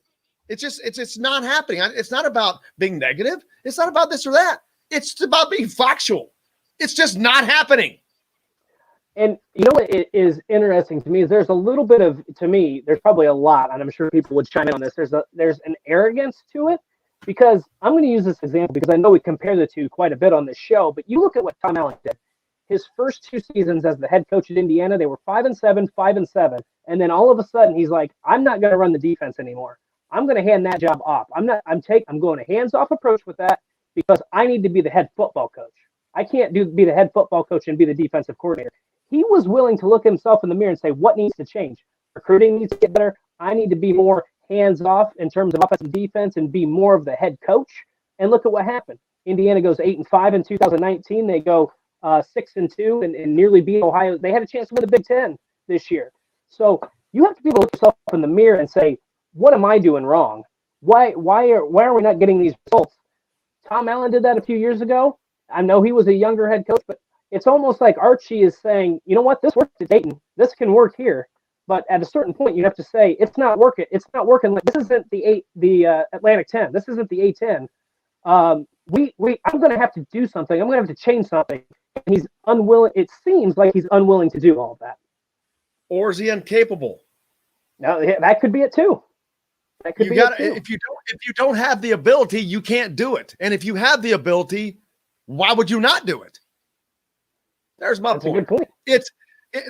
S2: It's not happening. It's not about being negative. It's not about this or that. It's about being factual. It's just not happening.
S3: And you know what is interesting to me is there's a little bit of, to me, there's probably a lot, and I'm sure people would chime in on this. There's an arrogance to it, because I'm going to use this example because I know we compare the two quite a bit on this show, but you look at what Tom Allen did. His first 2 seasons as the head coach at Indiana, they were 5-7, 5-7. And then all of a sudden he's like, I'm not going to run the defense anymore. I'm going to hand that job off. I'm going a hands-off approach with that because I need to be the head football coach. I can't be the head football coach and be the defensive coordinator. He was willing to look himself in the mirror and say, what needs to change? Recruiting needs to get better. I need to be more hands-off in terms of offense and defense and be more of the head coach. And look at what happened. Indiana goes 8-5 in 2019. They go 6-2 and nearly beat Ohio. They had a chance to win the Big Ten this year. So you have to be able to look yourself in the mirror and say, what am I doing wrong? Why are we not getting these results? Tom Allen did that a few years ago. I know he was a younger head coach, but it's almost like Archie is saying, you know what, this worked at Dayton. This can work here. But at a certain point, you have to say, it's not working. It's not working. This isn't the Atlantic 10. This isn't the A10. I'm going to have to do something. I'm going to have to change something. And he's unwilling. It seems like he's unwilling to do all of that.
S2: Or is he incapable?
S3: No, that could be it too. That could be it too.
S2: If you don't have the ability, you can't do it. And if you have the ability, why would you not do it? There's my point.
S3: That's a good point.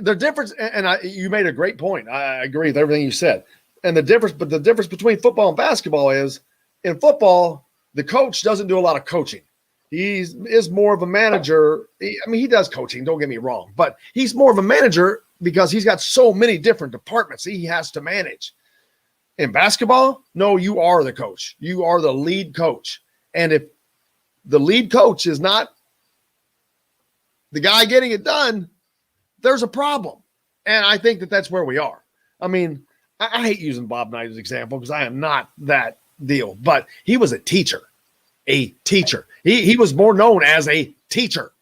S2: The difference, and you made a great point. I agree with everything you said. And the difference between football and basketball is, in football, the coach doesn't do a lot of coaching. He is more of a manager. He does coaching, don't get me wrong, but he's more of a manager because he's got so many different departments he has to manage. In basketball, no, you are the coach. You are the lead coach. And if the lead coach is not the guy getting it done, there's a problem. And I think that's where we are. I mean, I hate using Bob Knight as an example because I am not that deal, but he was a teacher. He was more known as a teacher.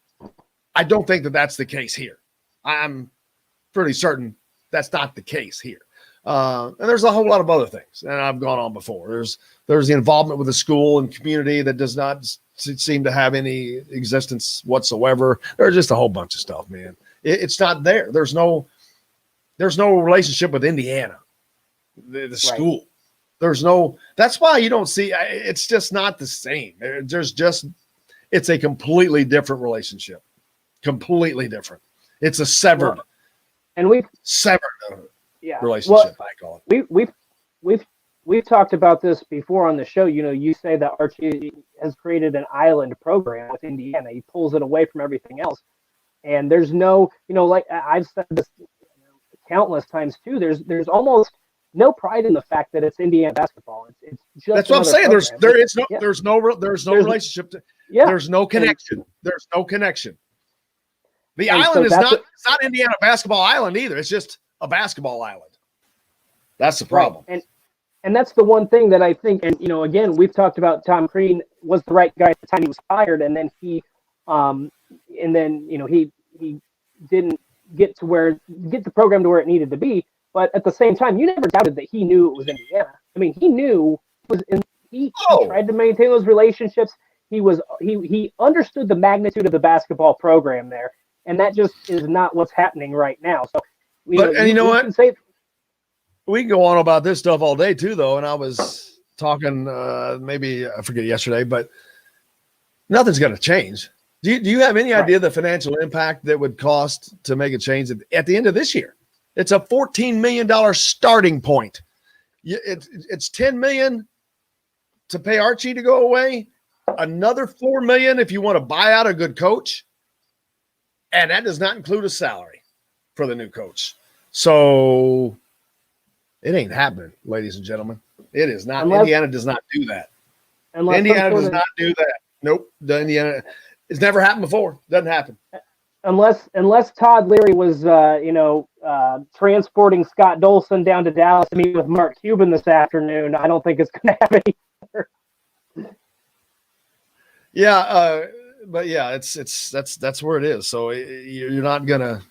S2: I don't think that's the case here. I'm pretty certain that's not the case here. And there's a whole lot of other things, and I've gone on before. There's the involvement with the school and community that does not seem to have any existence whatsoever. There's just a whole bunch of stuff, man. It's not there. There's no relationship with Indiana, the school. Right. There's no. That's why you don't see. It's just not the same. It's a completely different relationship. Completely different. It's a severed.
S3: Well, and we've
S2: severed relationship. I call
S3: it. We've talked about this before on the show. You know, you say that Archie has created an island program with Indiana. He pulls it away from everything else. And there's no, like I've said this countless times too, there's almost no pride in the fact that it's Indiana basketball. It's just
S2: that's what I'm saying.
S3: Program.
S2: There's no relationship. There's no connection. There's no connection. The island is not it's not Indiana basketball island either. It's just a basketball island. That's the problem.
S3: Right. And that's the one thing that I think, and again, we've talked about Tom Crean was the right guy at the time he was fired, and then he didn't get the program to where it needed to be. But at the same time, you never doubted that he knew it was Indiana. I mean, he knew he tried to maintain those relationships. He understood the magnitude of the basketball program there, and that just is not what's happening right now. So,
S2: you know what? We can go on about this stuff all day too, though. And I was talking, maybe I forget yesterday, but nothing's going to change. Do you have any idea the financial impact that would cost to make a change at the end of this year? It's a $14 million starting point. It's $10 million to pay Archie to go away. Another $4 million if you want to buy out a good coach, and that does not include a salary for the new coach. So it ain't happening, ladies and gentlemen. It is not. Indiana does not do that. Indiana does not do that. Nope. It's never happened before. Doesn't happen.
S3: Unless Todd Leary was, transporting Scott Dolson down to Dallas to meet with Mark Cuban this afternoon, I don't think it's going to happen either.
S2: Yeah, but yeah, that's where it is. So you're not gonna.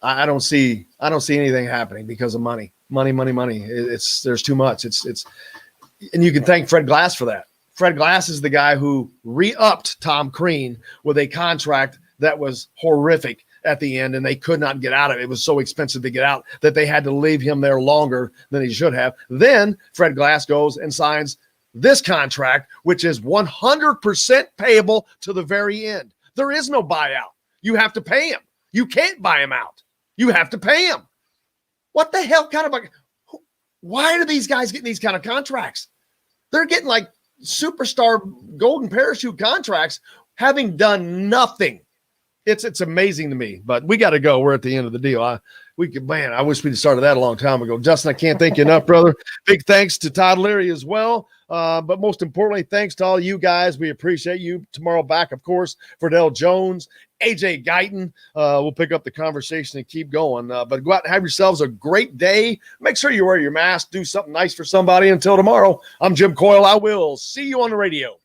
S2: I don't see anything happening because of money. There's too much. And you can thank Fred Glass for that. Fred Glass is the guy who re-upped Tom Crean with a contract that was horrific at the end, and they could not get out of it. It was so expensive to get out that they had to leave him there longer than he should have. Then Fred Glass goes and signs this contract, which is 100% payable to the very end. There is no buyout. You have to pay him. You can't buy him out. You have to pay him. What the hell kind of why are these guys getting these kind of contracts? They're getting like superstar golden parachute contracts having done nothing. It's amazing to me, but we got to go. We're at the end of the deal. I wish we'd started that a long time ago. Justin, I can't thank you enough, brother. Big thanks to Todd Leary as well. But most importantly, thanks to all you guys. We appreciate you. Tomorrow back, of course, Verdell Jones, AJ Guyton. We'll pick up the conversation and keep going. But go out and have yourselves a great day. Make sure you wear your mask. Do something nice for somebody. Until tomorrow, I'm Jim Coyle. I will see you on the radio.